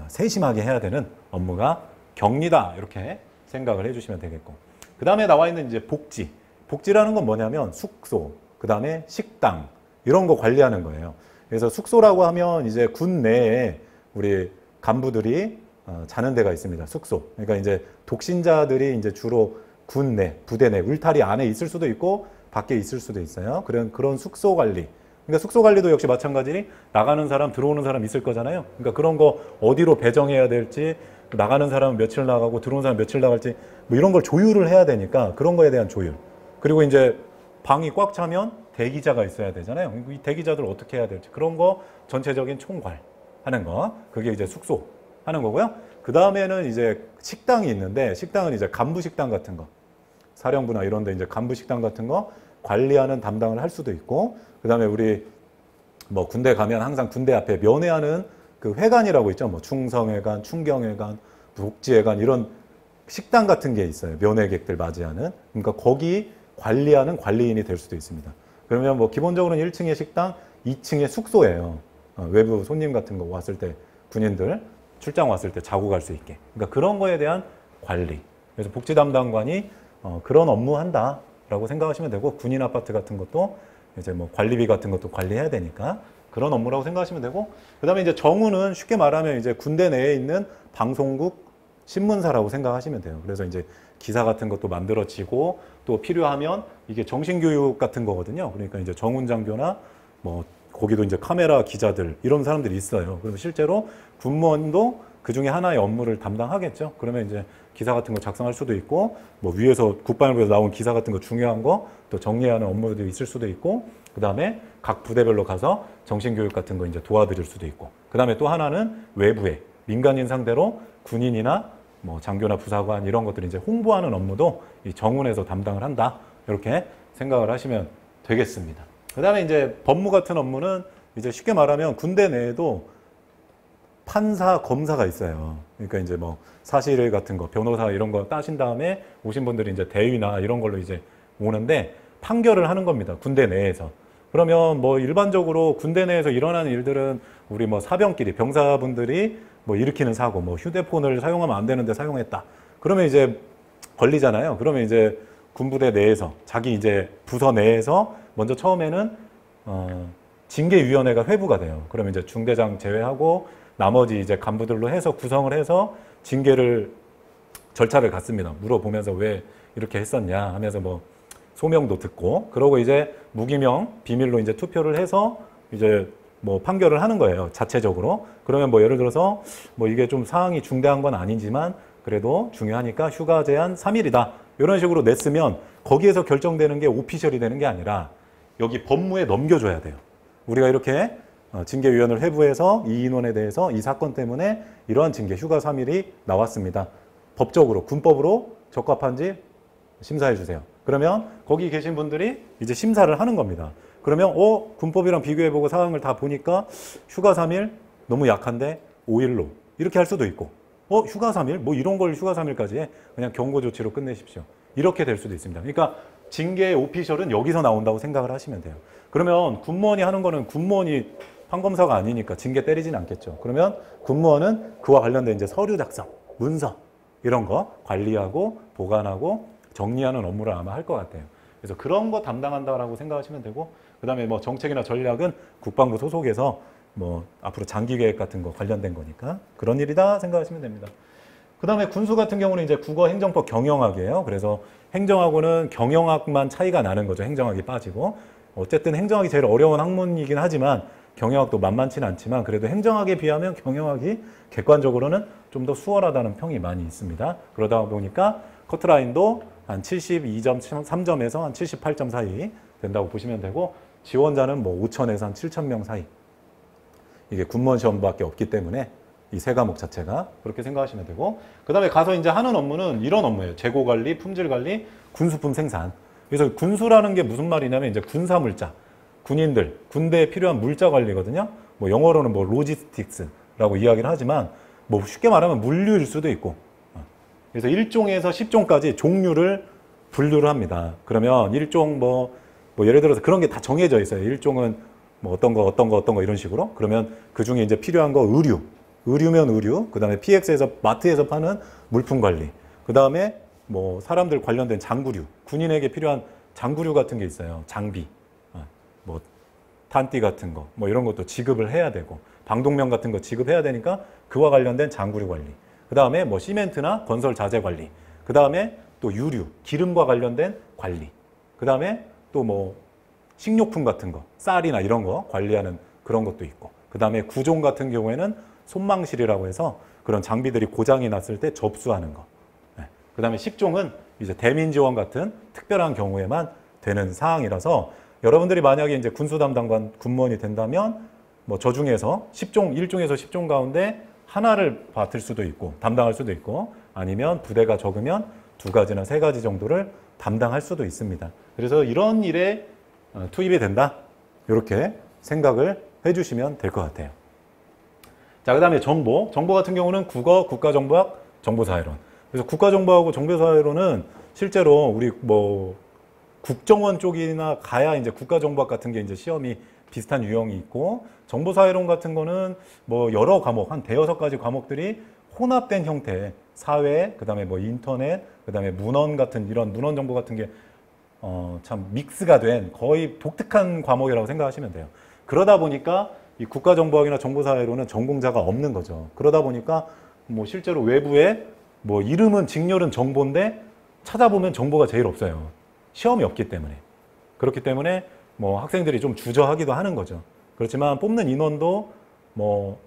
세심하게 해야 되는 업무가 격리다 이렇게 생각을 해주시면 되겠고 그 다음에 나와 있는 이제 복지라는 건 뭐냐면 숙소 그 다음에 식당 이런 거 관리하는 거예요. 그래서 숙소라고 하면 이제 군 내에 우리 간부들이 자는 데가 있습니다. 숙소. 그러니까 이제 독신자들이 이제 주로 군 내, 부대 내, 울타리 안에 있을 수도 있고 밖에 있을 수도 있어요. 그런 숙소 관리. 그러니까 숙소 관리도 역시 마찬가지니 나가는 사람, 들어오는 사람 있을 거잖아요. 그러니까 그런 거 어디로 배정해야 될지, 나가는 사람은 며칠 나가고 들어오는 사람 며칠 나갈지 뭐 이런 걸 조율을 해야 되니까 그런 거에 대한 조율. 그리고 이제 방이 꽉 차면 대기자가 있어야 되잖아요. 이 대기자들 어떻게 해야 될지 그런 거 전체적인 총괄하는 거. 그게 이제 숙소 하는 거고요. 그 다음에는 이제 식당이 있는데 식당은 이제 간부 식당 같은 거. 사령부나 이런 데 이제 간부 식당 같은 거 관리하는 담당을 할 수도 있고 그 다음에 우리 뭐 군대 가면 항상 군대 앞에 면회하는 그 회관이라고 있죠. 뭐 충성회관, 충경회관, 복지회관 이런 식당 같은 게 있어요. 면회객들 맞이하는. 그러니까 거기 관리하는 관리인이 될 수도 있습니다. 그러면 뭐 기본적으로는 1층에 식당, 2층에 숙소예요. 외부 손님 같은 거 왔을 때 군인들 출장 왔을 때 자고 갈 수 있게. 그러니까 그런 거에 대한 관리. 그래서 복지 담당관이 그런 업무 한다라고 생각하시면 되고 군인 아파트 같은 것도 이제 뭐 관리비 같은 것도 관리해야 되니까 그런 업무라고 생각하시면 되고, 그다음에 이제 정우는 쉽게 말하면 이제 군대 내에 있는 방송국 신문사라고 생각하시면 돼요. 그래서 이제 기사 같은 것도 만들어지고 또 필요하면 이게 정신교육 같은 거거든요. 그러니까 이제 정훈장교나 뭐 거기도 이제 카메라 기자들 이런 사람들이 있어요. 그러면 실제로 군무원도 그 중에 하나의 업무를 담당하겠죠. 그러면 이제 기사 같은 거 작성할 수도 있고, 뭐 위에서 국방부에서 나온 기사 같은 거 중요한 거 또 정리하는 업무도 있을 수도 있고, 그 다음에 각 부대별로 가서 정신교육 같은 거 이제 도와드릴 수도 있고, 그 다음에 또 하나는 외부에 민간인 상대로 군인이나 뭐 장교나 부사관 이런 것들이 이제 홍보하는 업무도 이 정훈에서 담당을 한다. 이렇게 생각을 하시면 되겠습니다. 그 다음에 이제 법무 같은 업무는 이제 쉽게 말하면 군대 내에도 판사, 검사가 있어요. 그러니까 이제 뭐 사실 같은 거, 변호사 이런 거 따신 다음에 오신 분들이 이제 대위나 이런 걸로 이제 오는데 판결을 하는 겁니다. 군대 내에서. 그러면 뭐 일반적으로 군대 내에서 일어나는 일들은 우리 뭐 사병끼리, 병사분들이 뭐 일으키는 사고, 뭐 휴대폰을 사용하면 안 되는데 사용했다. 그러면 이제 걸리잖아요. 그러면 이제 군부대 내에서 자기 이제 부서 내에서 먼저 처음에는 징계위원회가 회부가 돼요. 그러면 이제 중대장 제외하고 나머지 이제 간부들로 해서 구성을 해서 징계를 절차를 갖습니다. 물어보면서 왜 이렇게 했었냐 하면서 뭐 소명도 듣고, 그러고 이제 무기명 비밀로 이제 투표를 해서 이제 뭐 판결을 하는 거예요. 자체적으로. 그러면 뭐 예를 들어서 뭐 이게 좀 사항이 중대한 건 아니지만 그래도 중요하니까 휴가 제한 3일이다. 이런 식으로 냈으면 거기에서 결정되는 게 오피셜이 되는 게 아니라 여기 법무에 넘겨줘야 돼요. 우리가 이렇게 징계위원회를 회부해서 이 인원에 대해서 이 사건 때문에 이러한 징계 휴가 3일이 나왔습니다. 법적으로, 군법으로 적합한지 심사해 주세요. 그러면 거기 계신 분들이 이제 심사를 하는 겁니다. 그러면 군법이랑 비교해보고 사항을 다 보니까 휴가 3일 너무 약한데 5일로 이렇게 할 수도 있고, 휴가 3일? 뭐 이런 걸 휴가 3일까지 해? 그냥 경고 조치로 끝내십시오. 이렇게 될 수도 있습니다. 그러니까 징계의 오피셜은 여기서 나온다고 생각을 하시면 돼요. 그러면 군무원이 하는 거는 군무원이 판검사가 아니니까 징계 때리진 않겠죠. 그러면 군무원은 그와 관련된 이제 서류 작성, 문서 이런 거 관리하고 보관하고 정리하는 업무를 아마 할 것 같아요. 그래서 그런 거 담당한다라고 생각하시면 되고, 그다음에 뭐 정책이나 전략은 국방부 소속에서 뭐 앞으로 장기 계획 같은 거 관련된 거니까 그런 일이다 생각하시면 됩니다. 그다음에 군수 같은 경우는 이제 국어 행정법 경영학이에요. 그래서 행정학고는 경영학만 차이가 나는 거죠. 행정학이 빠지고. 어쨌든 행정학이 제일 어려운 학문이긴 하지만 경영학도 만만치는 않지만 그래도 행정학에 비하면 경영학이 객관적으로는 좀 더 수월하다는 평이 많이 있습니다. 그러다 보니까 커트라인도 한 72.3점에서 한 78점 사이 된다고 보시면 되고, 지원자는 뭐 5,000에서 한 7,000명 사이. 이게 군무원 시험밖에 없기 때문에 이 세 과목 자체가 그렇게 생각하시면 되고, 그 다음에 가서 이제 하는 업무는 이런 업무예요. 재고 관리, 품질 관리, 군수품 생산. 그래서 군수라는 게 무슨 말이냐면 이제 군사 물자, 군인들, 군대에 필요한 물자 관리거든요. 뭐 영어로는 뭐 로지스틱스라고 이야기를 하지만 뭐 쉽게 말하면 물류일 수도 있고. 그래서 1종에서 10종까지 종류를 분류를 합니다. 그러면 1종 뭐 예를 들어서 그런 게 다 정해져 있어요. 1종은 뭐 어떤 거 이런 식으로. 그러면 그 중에 이제 필요한 거 의류면 의류, 그 다음에 PX에서 마트에서 파는 물품 관리, 그 다음에 뭐 사람들 관련된 장구류, 군인에게 필요한 장구류 같은 게 있어요. 장비, 뭐 탄띠 같은 거, 뭐 이런 것도 지급을 해야 되고, 방독면 같은 거 지급해야 되니까 그와 관련된 장구류 관리, 그 다음에 뭐 시멘트나 건설 자재 관리, 그 다음에 또 유류, 기름과 관련된 관리, 그 다음에 또 뭐 식료품 같은 거, 쌀이나 이런 거 관리하는 그런 것도 있고, 그 다음에 구종 같은 경우에는 손망실이라고 해서 그런 장비들이 고장이 났을 때 접수하는 거. 그 다음에 식종은 이제 대민지원 같은 특별한 경우에만 되는 사항이라서 여러분들이 만약에 이제 군수 담당관 군무원이 된다면 뭐 저 중에서 10종, 1종에서 10종 가운데 하나를 맡을 수도 있고 담당할 수도 있고, 아니면 부대가 적으면 2가지나 3가지 정도를 담당할 수도 있습니다. 그래서 이런 일에 투입이 된다. 이렇게 생각을 해주시면 될 것 같아요. 자, 그 다음에 정보 같은 경우는 국어, 국가정보학, 정보사회론. 그래서 국가정보하고 정보사회론은 실제로 우리 뭐 국정원 쪽이나 가야 이제 국가정보학 같은 게 이제 시험이 비슷한 유형이 있고, 정보사회론 같은 거는 뭐 여러 과목, 한 5-6가지 과목들이 혼합된 형태, 사회, 그 다음에 뭐 인터넷, 그 다음에 문헌 같은 이런 문헌 정보 같은 게 참 믹스가 된 거의 독특한 과목이라고 생각하시면 돼요. 그러다 보니까 이 국가정보학이나 정보사회로는 전공자가 없는 거죠. 그러다 보니까 뭐 실제로 외부에 뭐 이름은 직렬은 정보인데 찾아보면 정보가 제일 없어요. 시험이 없기 때문에. 그렇기 때문에 뭐 학생들이 좀 주저하기도 하는 거죠. 그렇지만 뽑는 인원도 뭐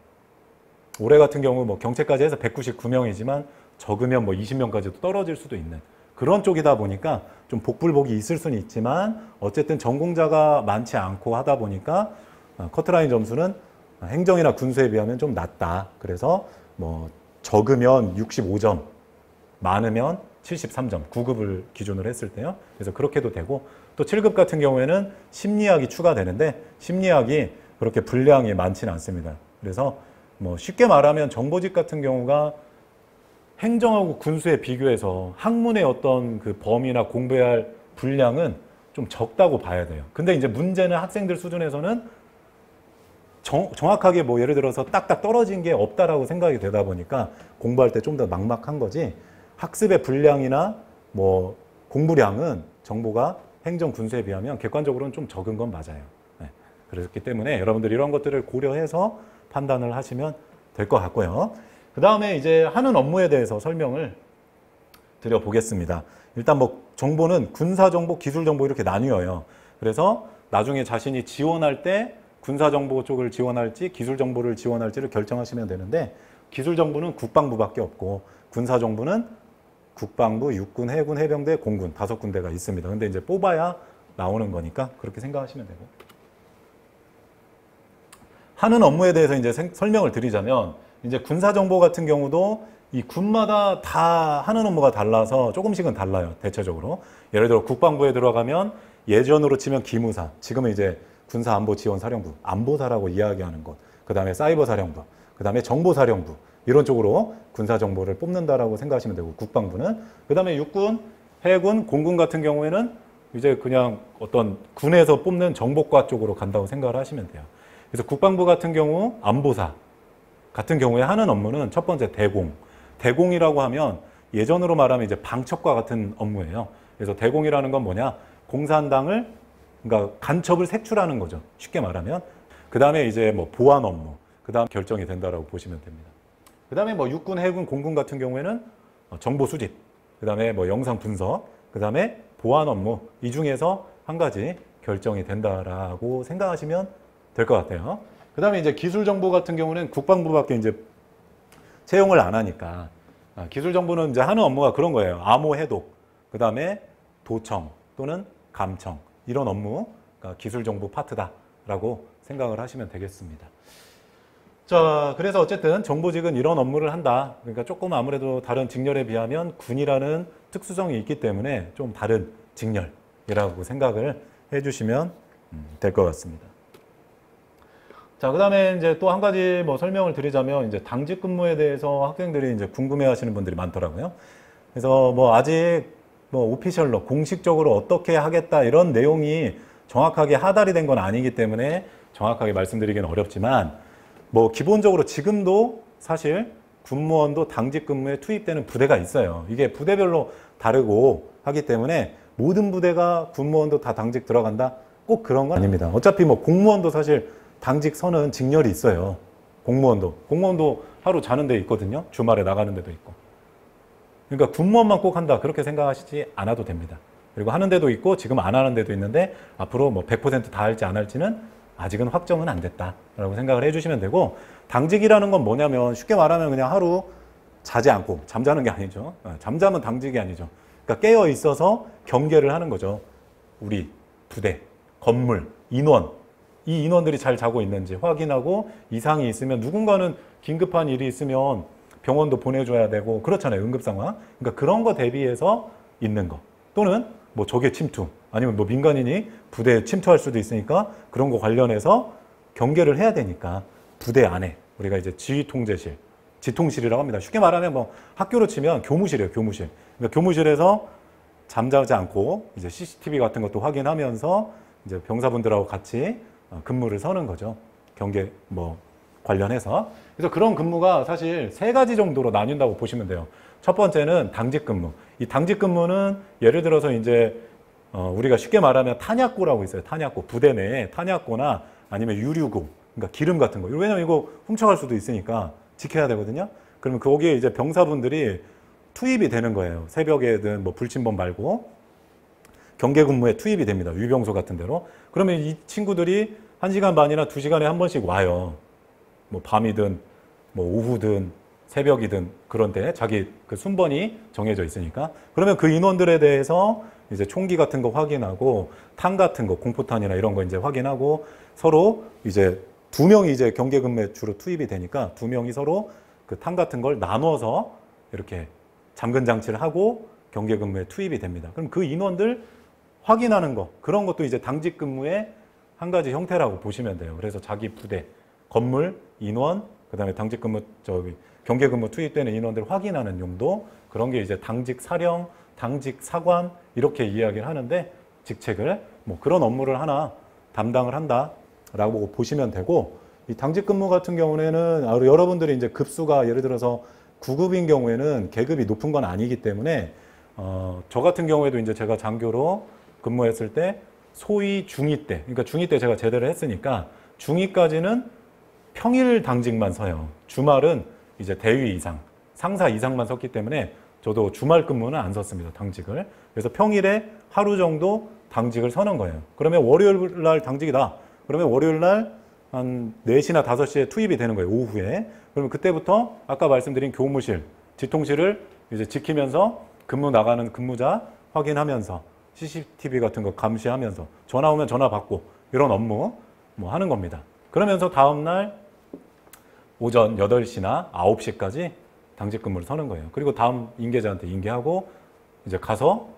올해 같은 경우 뭐 경채까지 해서 199명이지만 적으면 뭐 20명까지도 떨어질 수도 있는 그런 쪽이다 보니까 좀 복불복이 있을 수는 있지만 어쨌든 전공자가 많지 않고 하다 보니까 커트라인 점수는 행정이나 군수에 비하면 좀 낮다. 그래서 뭐 적으면 65점, 많으면 73점, 9급을 기준으로 했을 때요. 그래서 그렇게도 되고 또 7급 같은 경우에는 심리학이 추가되는데 심리학이 그렇게 분량이 많지는 않습니다. 그래서 뭐 쉽게 말하면 정보직 같은 경우가 행정하고 군수에 비교해서 학문의 어떤 그 범위나 공부해야 할 분량은 좀 적다고 봐야 돼요. 근데 이제 문제는 학생들 수준에서는 정확하게 뭐 예를 들어서 딱딱 떨어진 게 없다라고 생각이 되다 보니까 공부할 때 좀 더 막막한 거지 학습의 분량이나 뭐 공부량은 정보가 행정 군수에 비하면 객관적으로는 좀 적은 건 맞아요. 네. 그렇기 때문에 여러분들 이런 것들을 고려해서 판단을 하시면 될 것 같고요. 그 다음에 이제 하는 업무에 대해서 설명을 드려보겠습니다. 일단 뭐 정보는 군사정보, 기술정보 이렇게 나뉘어요. 그래서 나중에 자신이 지원할 때 군사정보 쪽을 지원할지 기술정보를 지원할지를 결정하시면 되는데 기술정보는 국방부밖에 없고 군사정보는 국방부, 육군, 해군, 해병대, 공군 5군데가 있습니다. 근데 이제 뽑아야 나오는 거니까 그렇게 생각하시면 되고 하는 업무에 대해서 이제 설명을 드리자면 이제 군사정보 같은 경우도 이 군마다 다 하는 업무가 달라서 조금씩은 달라요. 대체적으로. 예를 들어 국방부에 들어가면 예전으로 치면 기무사, 지금은 이제 군사안보지원사령부, 안보사라고 이야기하는 것, 그 다음에 사이버사령부, 그 다음에 정보사령부 이런 쪽으로 군사정보를 뽑는다라고 생각하시면 되고 국방부는 그 다음에 육군, 해군, 공군 같은 경우에는 이제 그냥 어떤 군에서 뽑는 정보과 쪽으로 간다고 생각을 하시면 돼요. 그래서 국방부 같은 경우 안보사 같은 경우에 하는 업무는 첫 번째 대공. 대공이라고 하면 예전으로 말하면 이제 방첩과 같은 업무예요. 그래서 대공이라는 건 뭐냐? 공산당을 그러니까 간첩을 색출하는 거죠. 쉽게 말하면. 그 다음에 이제 뭐 보안 업무. 그 다음 결정이 된다라고 보시면 됩니다. 그 다음에 뭐 육군, 해군, 공군 같은 경우에는 정보 수집. 그 다음에 뭐 영상 분석. 그 다음에 보안 업무. 이 중에서 한 가지 결정이 된다라고 생각하시면 될 것 같아요. 그 다음에 이제 기술정보 같은 경우는 국방부밖에 이제 채용을 안 하니까 기술정보는 이제 하는 업무가 그런 거예요. 암호 해독, 그 다음에 도청 또는 감청 이런 업무가 기술정보 파트다라고 생각을 하시면 되겠습니다. 자, 그래서 어쨌든 정보직은 이런 업무를 한다. 그러니까 조금 아무래도 다른 직렬에 비하면 군이라는 특수성이 있기 때문에 좀 다른 직렬이라고 생각을 해주시면 될 것 같습니다. 자, 그 다음에 이제 또 한 가지 뭐 설명을 드리자면 이제 당직 근무에 대해서 학생들이 이제 궁금해 하시는 분들이 많더라고요. 그래서 뭐 아직 뭐 오피셜로 공식적으로 어떻게 하겠다 이런 내용이 정확하게 하달이 된 건 아니기 때문에 정확하게 말씀드리기는 어렵지만 뭐 기본적으로 지금도 사실 군무원도 당직 근무에 투입되는 부대가 있어요. 이게 부대별로 다르고 하기 때문에 모든 부대가 군무원도 다 당직 들어간다? 꼭 그런 건 아닙니다. 어차피 뭐 공무원도 사실 당직 선은 직렬이 있어요. 공무원도 하루 자는 데 있거든요. 주말에 나가는 데도 있고. 그러니까 군무원만 꼭 한다 그렇게 생각하시지 않아도 됩니다. 그리고 하는 데도 있고 지금 안 하는 데도 있는데 앞으로 뭐 100% 다 할지 안 할지는 아직은 확정은 안 됐다라고 생각을 해주시면 되고 당직이라는 건 뭐냐면 쉽게 말하면 그냥 하루 자지 않고 잠자는 게 아니죠. 잠자면 당직이 아니죠. 그러니까 깨어 있어서 경계를 하는 거죠. 우리 부대, 건물, 인원 이 인원들이 잘 자고 있는지 확인하고 이상이 있으면 누군가는 긴급한 일이 있으면 병원도 보내줘야 되고 그렇잖아요. 응급 상황. 그러니까 그런 거 대비해서 있는 거. 또는 뭐 적의 침투 아니면 뭐 민간인이 부대에 침투할 수도 있으니까 그런 거 관련해서 경계를 해야 되니까 부대 안에 우리가 이제 지휘통제실, 지통실이라고 합니다. 쉽게 말하면 뭐 학교로 치면 교무실이에요. 교무실. 그러니까 교무실에서 잠자지 않고 이제 CCTV 같은 것도 확인하면서 이제 병사분들하고 같이 근무를 서는 거죠. 경계 뭐 관련해서. 그래서 그런 근무가 사실 3가지 정도로 나뉜다고 보시면 돼요. 첫 번째는 당직 근무. 이 당직 근무는 예를 들어서 이제 우리가 쉽게 말하면 탄약고라고 있어요. 탄약고. 부대 내에 탄약고나 아니면 유류고, 그러니까 기름 같은 거. 왜냐면 이거 훔쳐갈 수도 있으니까 지켜야 되거든요. 그러면 거기에 이제 병사분들이 투입이 되는 거예요. 새벽에든 뭐 불침범 말고 경계 근무에 투입이 됩니다. 유병소 같은 데로. 그러면 이 친구들이 1시간 반이나 2시간에 한 번씩 와요. 뭐 밤이든 뭐 오후든 새벽이든 그런데 자기 그 순번이 정해져 있으니까. 그러면 그 인원들에 대해서 이제 총기 같은 거 확인하고 탄 같은 거, 공포탄이나 이런 거 이제 확인하고 서로 이제 2명이 이제 경계 근무에 주로 투입이 되니까 2명이 서로 그 탄 같은 걸 나눠서 이렇게 잠근 장치를 하고 경계 근무에 투입이 됩니다. 그럼 그 인원들 확인하는 거, 그런 것도 이제 당직 근무의 한 가지 형태라고 보시면 돼요. 그래서 자기 부대, 건물, 인원, 그다음에 당직 근무, 경계 근무 투입되는 인원들 확인하는 용도, 그런 게 이제 당직 사령, 당직 사관 이렇게 이야기를 하는데, 직책을 뭐 그런 업무를 하나 담당을 한다라고 보시면 되고, 이 당직 근무 같은 경우에는 여러분들이 이제 급수가 예를 들어서 9급인 경우에는 계급이 높은 건 아니기 때문에 저 같은 경우에도 이제 제가 장교로 근무했을 때 소위 중2 때, 그러니까 중2 때 제가 제대를 했으니까 중2까지는 평일 당직만 서요. 주말은 이제 대위 이상, 상사 이상만 섰기 때문에 저도 주말 근무는 안 섰습니다, 당직을. 그래서 평일에 하루 정도 당직을 서는 거예요. 그러면 월요일 날 당직이다. 그러면 월요일 날 한 4시나 5시에 투입이 되는 거예요, 오후에. 그러면 그때부터 아까 말씀드린 교무실, 지통실을 이제 지키면서 근무 나가는 근무자 확인하면서 CCTV 같은 거 감시하면서 전화 오면 전화 받고 이런 업무 뭐 하는 겁니다. 그러면서 다음날 오전 8시나 9시까지 당직 근무를 서는 거예요. 그리고 다음 인계자한테 인계하고 이제 가서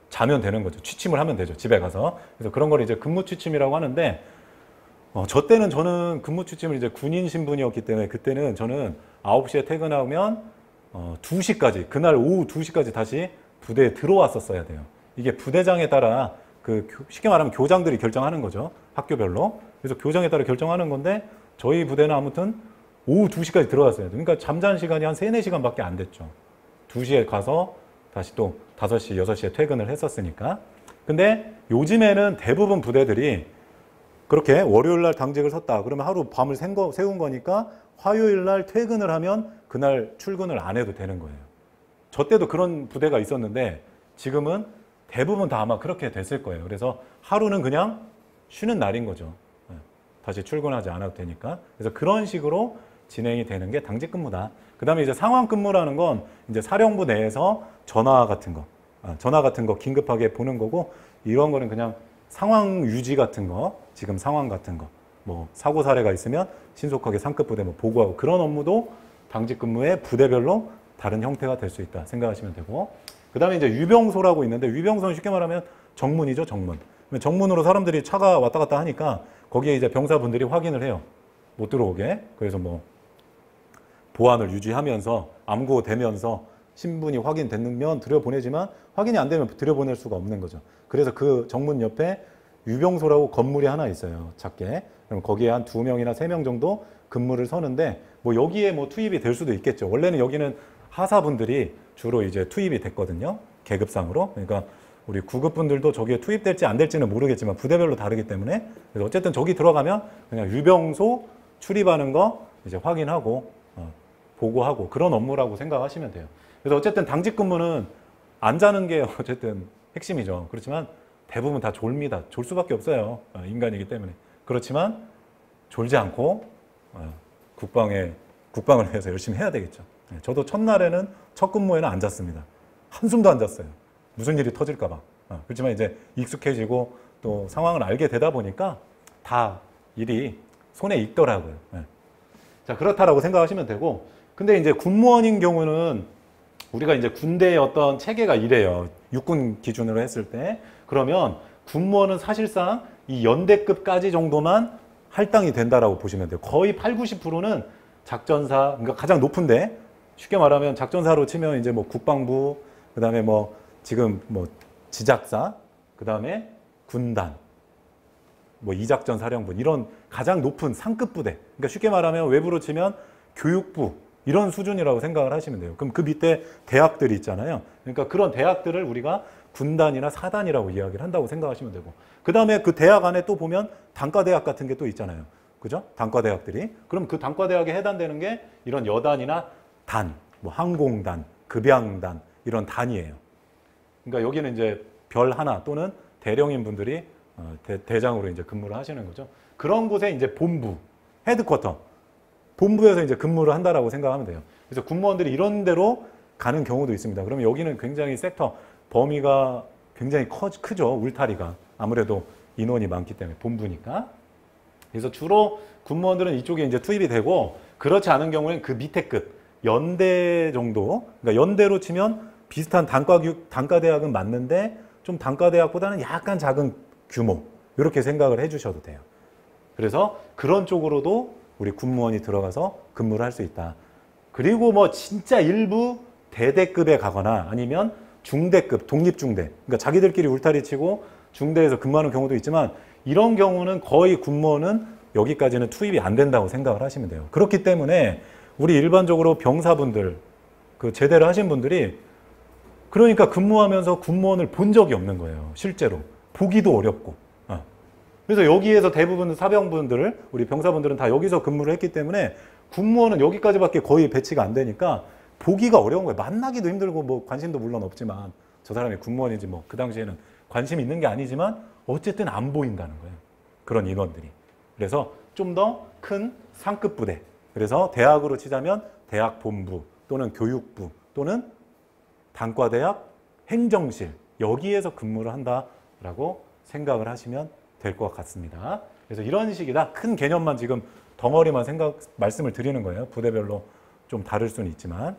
자면 되는 거죠. 취침을 하면 되죠, 집에 가서. 그래서 그런 걸 이제 근무 취침이라고 하는데, 저 때는 저는 근무 취침을 이제 군인 신분이었기 때문에 그때는 저는 9시에 퇴근하면 2시까지, 그날 오후 2시까지 다시 부대에 들어왔었어야 돼요. 이게 부대장에 따라 그 쉽게 말하면 교장들이 결정하는 거죠, 학교별로. 그래서 교장에 따라 결정하는 건데 저희 부대는 아무튼 오후 2시까지 들어갔어요. 그러니까 잠자는 시간이 한 3, 4시간밖에 안 됐죠. 2시에 가서 다시 또 5시, 6시에 퇴근을 했었으니까. 근데 요즘에는 대부분 부대들이 그렇게 월요일 날 당직을 섰다. 그러면 하루 밤을 세운 거니까 화요일 날 퇴근을 하면 그날 출근을 안 해도 되는 거예요. 저 때도 그런 부대가 있었는데 지금은 대부분 다 아마 그렇게 됐을 거예요. 그래서 하루는 그냥 쉬는 날인 거죠. 다시 출근하지 않아도 되니까. 그래서 그런 식으로 진행이 되는 게 당직 근무다. 그 다음에 이제 상황 근무라는 건 이제 사령부 내에서 전화 같은 거 긴급하게 보는 거고, 이런 거는 그냥 상황 유지 같은 거, 지금 상황 같은 거, 뭐 사고 사례가 있으면 신속하게 상급 부대 뭐 보고하고, 그런 업무도 당직 근무의 부대별로 다른 형태가 될 수 있다 생각하시면 되고, 그 다음에 이제 유병소라고 있는데, 유병소는 쉽게 말하면 정문이죠, 정문. 정문으로 사람들이 차가 왔다 갔다 하니까 거기에 이제 병사분들이 확인을 해요, 못 들어오게. 그래서 뭐 보안을 유지하면서 암고되면서 신분이 확인되면 들여보내지만 확인이 안 되면 들여보낼 수가 없는 거죠. 그래서 그 정문 옆에 유병소라고 건물이 하나 있어요, 작게. 그럼 거기에 한 2명이나 3명 정도 근무를 서는데, 뭐 여기에 뭐 투입이 될 수도 있겠죠. 원래는 여기는 하사분들이 주로 이제 투입이 됐거든요, 계급상으로. 그러니까 우리 9급 분들도 저기에 투입될지 안 될지는 모르겠지만 부대별로 다르기 때문에, 그래서 어쨌든 저기 들어가면 그냥 유병소 출입하는 거 이제 확인하고 보고하고 그런 업무라고 생각하시면 돼요. 그래서 어쨌든 당직 근무는 안 자는 게 어쨌든 핵심이죠. 그렇지만 대부분 다 졸입니다. 졸 수밖에 없어요, 인간이기 때문에. 그렇지만 졸지 않고 국방을 위해서 열심히 해야 되겠죠. 저도 첫날에는 첫 근무에는 안 잤습니다. 한숨도 안 잤어요. 무슨 일이 터질까 봐. 그렇지만 이제 익숙해지고 또 상황을 알게 되다 보니까 다 일이 손에 익더라고요. 자, 그렇다라고 생각하시면 되고, 근데 이제 군무원인 경우는 우리가 이제 군대의 어떤 체계가 이래요, 육군 기준으로 했을 때. 그러면 군무원은 사실상 이 연대급까지 정도만 할당이 된다라고 보시면 돼요. 거의 80~90%는 작전사, 그러니까 가장 높은데, 쉽게 말하면 작전사로 치면 이제 뭐 국방부, 그 다음에 뭐 지금 뭐 지작사, 그 다음에 군단, 뭐 이작전 사령부, 이런 가장 높은 상급 부대. 그러니까 쉽게 말하면 외부로 치면 교육부, 이런 수준이라고 생각을 하시면 돼요. 그럼 그 밑에 대학들이 있잖아요. 그러니까 그런 대학들을 우리가 군단이나 사단이라고 이야기를 한다고 생각하시면 되고, 그 다음에 그 대학 안에 또 보면 단과대학 같은 게 또 있잖아요. 그죠? 단과대학들이. 그럼 그 단과대학에 해당되는 게 이런 여단이나 단, 뭐 항공단, 급양단 이런 단이에요. 그러니까 여기는 이제 별 하나 또는 대령인 분들이 대장으로 이제 근무를 하시는 거죠. 그런 곳에 이제 본부, 헤드쿼터, 본부에서 이제 근무를 한다라고 생각하면 돼요. 그래서 군무원들이 이런 데로 가는 경우도 있습니다. 그러면 여기는 굉장히 섹터, 범위가 굉장히 크죠. 울타리가. 아무래도 인원이 많기 때문에 본부니까. 그래서 주로 군무원들은 이쪽에 이제 투입이 되고, 그렇지 않은 경우에는 그 밑에 급, 연대 정도, 그러니까 연대로 치면 비슷한 단과대학은 맞는데 좀 단과대학보다는 약간 작은 규모, 이렇게 생각을 해주셔도 돼요. 그래서 그런 쪽으로도 우리 군무원이 들어가서 근무를 할 수 있다. 그리고 뭐 진짜 일부 대대급에 가거나 아니면 중대급, 독립중대, 그러니까 자기들끼리 울타리 치고 중대에서 근무하는 경우도 있지만, 이런 경우는 거의 군무원은 여기까지는 투입이 안 된다고 생각을 하시면 돼요. 그렇기 때문에 우리 일반적으로 병사분들, 그 제대를 하신 분들이 그러니까 근무하면서 군무원을 본 적이 없는 거예요. 실제로. 보기도 어렵고. 그래서 여기에서 대부분 사병분들을, 우리 병사분들은 다 여기서 근무를 했기 때문에 군무원은 여기까지밖에 거의 배치가 안 되니까 보기가 어려운 거예요. 만나기도 힘들고 뭐 관심도 물론 없지만, 저 사람이 군무원인지 뭐 그 당시에는 관심이 있는 게 아니지만 어쨌든 안 보인다는 거예요. 그런 인원들이. 그래서 좀 더 큰 상급 부대. 그래서 대학으로 치자면 대학 본부 또는 교육부 또는 단과대학 행정실, 여기에서 근무를 한다라고 생각을 하시면 될 것 같습니다. 그래서 이런 식이다. 큰 개념만 지금 덩어리만 말씀을 드리는 거예요. 부대별로 좀 다를 수는 있지만.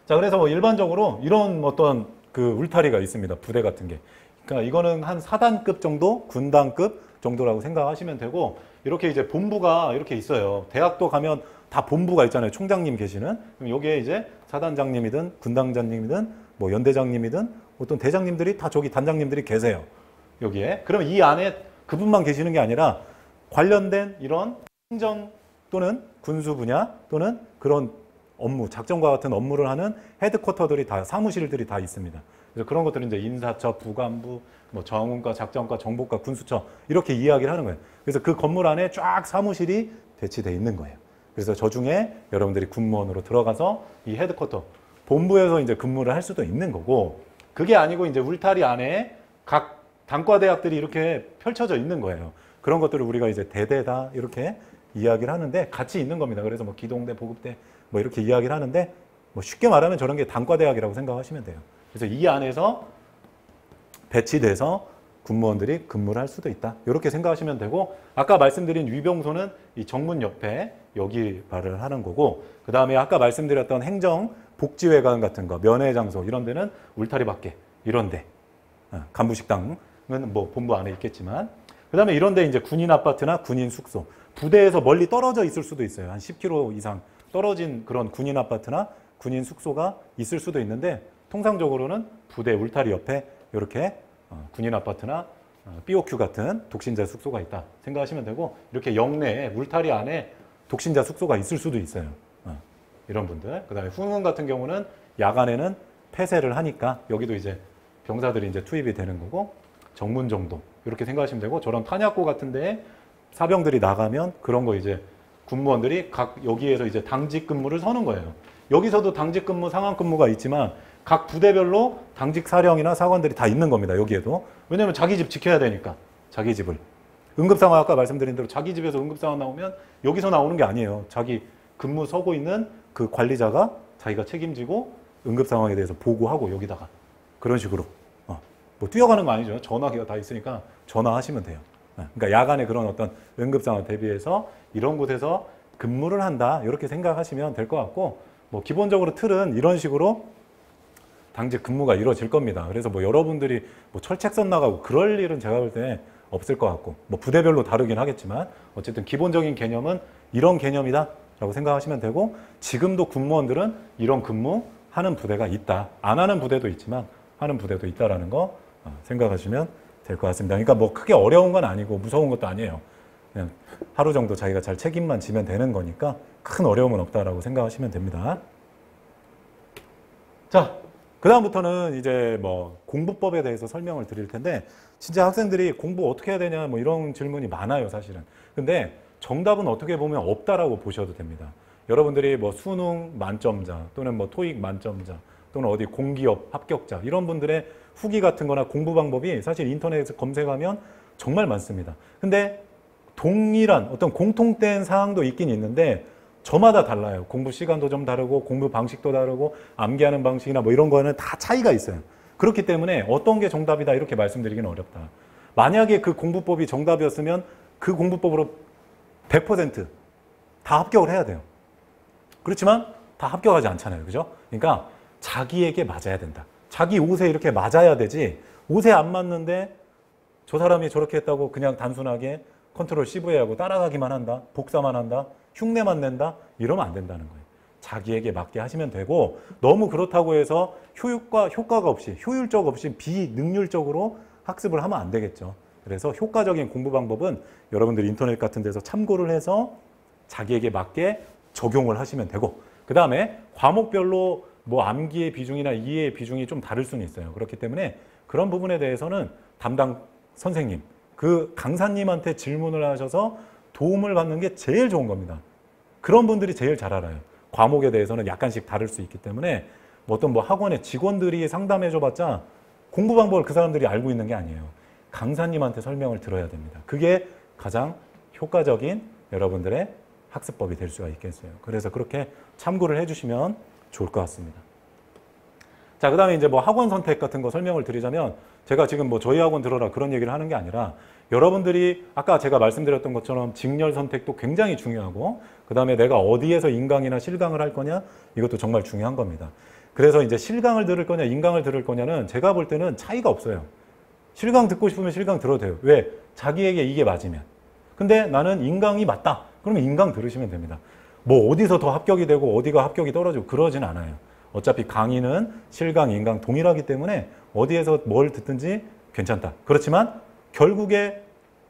자, 그래서 뭐 일반적으로 이런 어떤 그 울타리가 있습니다. 부대 같은 게. 그러니까 이거는 한 사단급 정도, 군단급 정도라고 생각하시면 되고, 이렇게 이제 본부가 이렇게 있어요. 대학도 가면 다 본부가 있잖아요. 총장님 계시는. 그럼 여기에 이제 사단장님이든 군단장님이든 뭐 연대장님이든 어떤 대장님들이 다 저기 단장님들이 계세요. 여기에. 그러면 이 안에 그분만 계시는 게 아니라 관련된 이런 행정 또는 군수 분야 또는 그런 업무, 작전과 같은 업무를 하는 헤드쿼터들이 다, 사무실들이 다 있습니다. 그래서 그런 것들은 이제 인사처, 부관부, 뭐 정훈과, 작전과, 정보과, 군수처 이렇게 이야기를 하는 거예요. 그래서 그 건물 안에 쫙 사무실이 배치되어 있는 거예요. 그래서 저 중에 여러분들이 군무원으로 들어가서 이 헤드쿼터, 본부에서 이제 근무를 할 수도 있는 거고, 그게 아니고 이제 울타리 안에 각 단과대학들이 이렇게 펼쳐져 있는 거예요. 그런 것들을 우리가 이제 대대다 이렇게 이야기를 하는데 같이 있는 겁니다. 그래서 뭐 기동대, 보급대 뭐 이렇게 이야기를 하는데, 뭐 쉽게 말하면 저런 게 단과대학이라고 생각하시면 돼요. 그래서 이 안에서 배치돼서 군무원들이 근무를 할 수도 있다. 이렇게 생각하시면 되고, 아까 말씀드린 위병소는 이 정문 옆에 여기 발을 하는 거고, 그 다음에 아까 말씀드렸던 행정, 복지회관 같은 거, 면회장소 이런 데는 울타리 밖에 이런 데, 간부식당은 뭐 본부 안에 있겠지만, 그 다음에 이런 데 이제 군인 아파트나 군인 숙소, 부대에서 멀리 떨어져 있을 수도 있어요. 한 10km 이상 떨어진 그런 군인 아파트나 군인 숙소가 있을 수도 있는데, 통상적으로는 부대 울타리 옆에 이렇게 군인 아파트나 BOQ 같은 독신자 숙소가 있다 생각하시면 되고, 이렇게 영내에 울타리 안에 독신자 숙소가 있을 수도 있어요. 이런 분들. 그 다음에 후문 같은 경우는 야간에는 폐쇄를 하니까 여기도 이제 병사들이 이제 투입이 되는 거고, 정문 정도 이렇게 생각하시면 되고, 저런 탄약고 같은 데에 사병들이 나가면 그런 거 이제 군무원들이 각 여기에서 이제 당직 근무를 서는 거예요. 여기서도 당직 근무, 상황 근무가 있지만 각 부대별로 당직 사령이나 사관들이 다 있는 겁니다. 여기에도. 왜냐하면 자기 집 지켜야 되니까. 자기 집을. 응급상황 아까 말씀드린 대로 자기 집에서 응급상황 나오면 여기서 나오는 게 아니에요. 자기 근무 서고 있는 그 관리자가 자기가 책임지고 응급상황에 대해서 보고하고 여기다가 그런 식으로. 뭐 뛰어가는 거 아니죠. 전화기가 다 있으니까 전화하시면 돼요. 그러니까 야간에 그런 어떤 응급상황 대비해서 이런 곳에서 근무를 한다. 이렇게 생각하시면 될 것 같고, 뭐 기본적으로 틀은 이런 식으로 당직 근무가 이루어질 겁니다. 그래서 뭐 여러분들이 뭐 철책선 나가고 그럴 일은 제가 볼 때 없을 것 같고, 뭐 부대별로 다르긴 하겠지만 어쨌든 기본적인 개념은 이런 개념이다 라고 생각하시면 되고, 지금도 군무원들은 이런 근무하는 부대가 있다. 안 하는 부대도 있지만 하는 부대도 있다라는 거 생각하시면 될 것 같습니다. 그러니까 뭐 크게 어려운 건 아니고 무서운 것도 아니에요. 그냥 하루 정도 자기가 잘 책임만 지면 되는 거니까 큰 어려움은 없다라고 생각하시면 됩니다. 자, 그다음부터는 이제 뭐 공부법에 대해서 설명을 드릴 텐데 진짜 학생들이 공부 어떻게 해야 되냐 뭐 이런 질문이 많아요, 사실은. 근데 정답은 어떻게 보면 없다라고 보셔도 됩니다. 여러분들이 뭐 수능 만점자 또는 뭐 토익 만점자 또는 어디 공기업 합격자 이런 분들의 후기 같은 거나 공부 방법이 사실 인터넷에서 검색하면 정말 많습니다. 근데 동일한 어떤 공통된 사항도 있긴 있는데 저마다 달라요. 공부 시간도 좀 다르고 공부 방식도 다르고 암기하는 방식이나 뭐 이런 거는 다 차이가 있어요. 그렇기 때문에 어떤 게 정답이다 이렇게 말씀드리기는 어렵다. 만약에 그 공부법이 정답이었으면 그 공부법으로 100%다 합격을 해야 돼요. 그렇지만 다 합격하지 않잖아요. 그죠? 그러니까 자기에게 맞아야 된다. 자기 옷에 이렇게 맞아야 되지 옷에 안 맞는데 저 사람이 저렇게 했다고 그냥 단순하게 컨트롤 CV 하고 따라가기만 한다. 복사만 한다. 흉내만 낸다. 이러면 안 된다는 거예요. 자기에게 맞게 하시면 되고 너무 그렇다고 해서 효과가 없이 효율적 없이 비능률적으로 학습을 하면 안 되겠죠. 그래서 효과적인 공부 방법은 여러분들이 인터넷 같은 데서 참고를 해서 자기에게 맞게 적용을 하시면 되고 그 다음에 과목별로 뭐 암기의 비중이나 이해의 비중이 좀 다를 수는 있어요. 그렇기 때문에 그런 부분에 대해서는 담당 선생님, 그 강사님한테 질문을 하셔서 도움을 받는 게 제일 좋은 겁니다. 그런 분들이 제일 잘 알아요. 과목에 대해서는 약간씩 다를 수 있기 때문에 어떤 뭐 학원의 직원들이 상담해줘봤자 공부 방법을 그 사람들이 알고 있는 게 아니에요. 강사님한테 설명을 들어야 됩니다. 그게 가장 효과적인 여러분들의 학습법이 될 수가 있겠어요. 그래서 그렇게 참고를 해주시면 좋을 것 같습니다. 자, 그 다음에 이제 뭐 학원 선택 같은 거 설명을 드리자면 제가 지금 뭐 저희 학원 들어라 그런 얘기를 하는 게 아니라 여러분들이 아까 제가 말씀드렸던 것처럼 직렬 선택도 굉장히 중요하고 그 다음에 내가 어디에서 인강이나 실강을 할 거냐 이것도 정말 중요한 겁니다. 그래서 이제 실강을 들을 거냐 인강을 들을 거냐는 제가 볼 때는 차이가 없어요. 실강 듣고 싶으면 실강 들어도 돼요. 왜? 자기에게 이게 맞으면. 근데 나는 인강이 맞다. 그러면 인강 들으시면 됩니다. 뭐 어디서 더 합격이 되고 어디가 합격이 떨어지고 그러진 않아요. 어차피 강의는 실강, 인강 동일하기 때문에 어디에서 뭘 듣든지 괜찮다. 그렇지만 결국에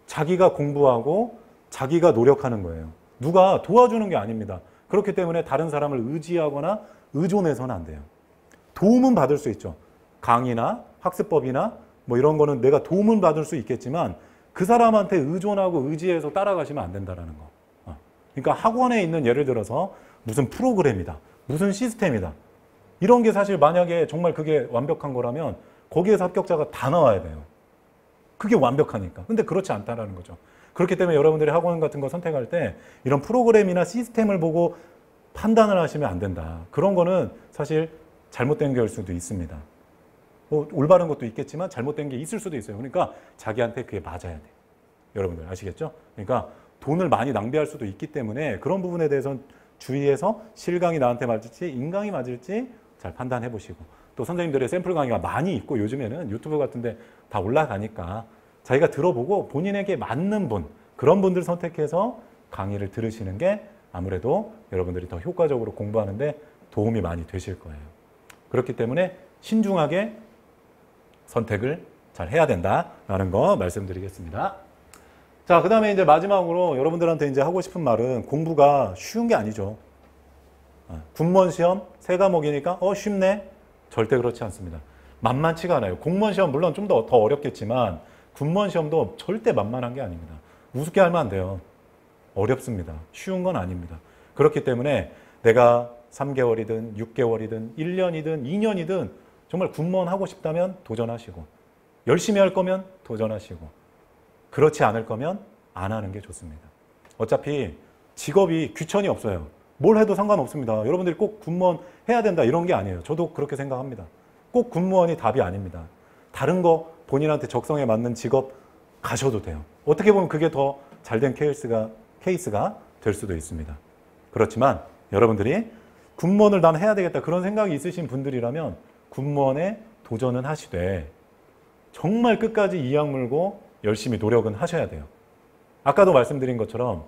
자기가 공부하고 자기가 노력하는 거예요. 누가 도와주는 게 아닙니다. 그렇기 때문에 다른 사람을 의지하거나 의존해서는 안 돼요. 도움은 받을 수 있죠. 강의나 학습법이나 뭐 이런 거는 내가 도움은 받을 수 있겠지만 그 사람한테 의존하고 의지해서 따라가시면 안 된다는 거. 그러니까 학원에 있는 예를 들어서 무슨 프로그램이다. 무슨 시스템이다. 이런 게 사실 만약에 정말 그게 완벽한 거라면 거기에서 합격자가 다 나와야 돼요. 그게 완벽하니까. 근데 그렇지 않다라는 거죠. 그렇기 때문에 여러분들이 학원 같은 거 선택할 때 이런 프로그램이나 시스템을 보고 판단을 하시면 안 된다. 그런 거는 사실 잘못된 걸 수도 있습니다. 뭐 올바른 것도 있겠지만 잘못된 게 있을 수도 있어요. 그러니까 자기한테 그게 맞아야 돼요. 여러분들 아시겠죠? 그러니까 돈을 많이 낭비할 수도 있기 때문에 그런 부분에 대해서는 주의해서 실강이 나한테 맞을지 인강이 맞을지 잘 판단해 보시고 또 선생님들의 샘플 강의가 많이 있고 요즘에는 유튜브 같은 데 다 올라가니까 자기가 들어보고 본인에게 맞는 분 그런 분들 선택해서 강의를 들으시는 게 아무래도 여러분들이 더 효과적으로 공부하는 데 도움이 많이 되실 거예요. 그렇기 때문에 신중하게 선택을 잘 해야 된다라는 거 말씀드리겠습니다. 자, 그 다음에 이제 마지막으로 여러분들한테 이제 하고 싶은 말은 공부가 쉬운 게 아니죠. 군무원 시험 3과목이니까 쉽네? 절대 그렇지 않습니다. 만만치가 않아요. 공무원 시험 물론 좀 더 어렵겠지만 군무원 시험도 절대 만만한 게 아닙니다. 우습게 하면 안 돼요. 어렵습니다. 쉬운 건 아닙니다. 그렇기 때문에 내가 3개월이든 6개월이든 1년이든 2년이든 정말 군무원 하고 싶다면 도전하시고 열심히 할 거면 도전하시고 그렇지 않을 거면 안 하는 게 좋습니다. 어차피 직업이 귀천이 없어요. 뭘 해도 상관없습니다. 여러분들이 꼭 군무원 해야 된다 이런 게 아니에요. 저도 그렇게 생각합니다. 꼭 군무원이 답이 아닙니다. 다른 거 본인한테 적성에 맞는 직업 가셔도 돼요. 어떻게 보면 그게 더 잘된 케이스가 될 수도 있습니다. 그렇지만 여러분들이 군무원을 난 해야 되겠다 그런 생각이 있으신 분들이라면 군무원에 도전은 하시되 정말 끝까지 이악 물고 열심히 노력은 하셔야 돼요. 아까도 말씀드린 것처럼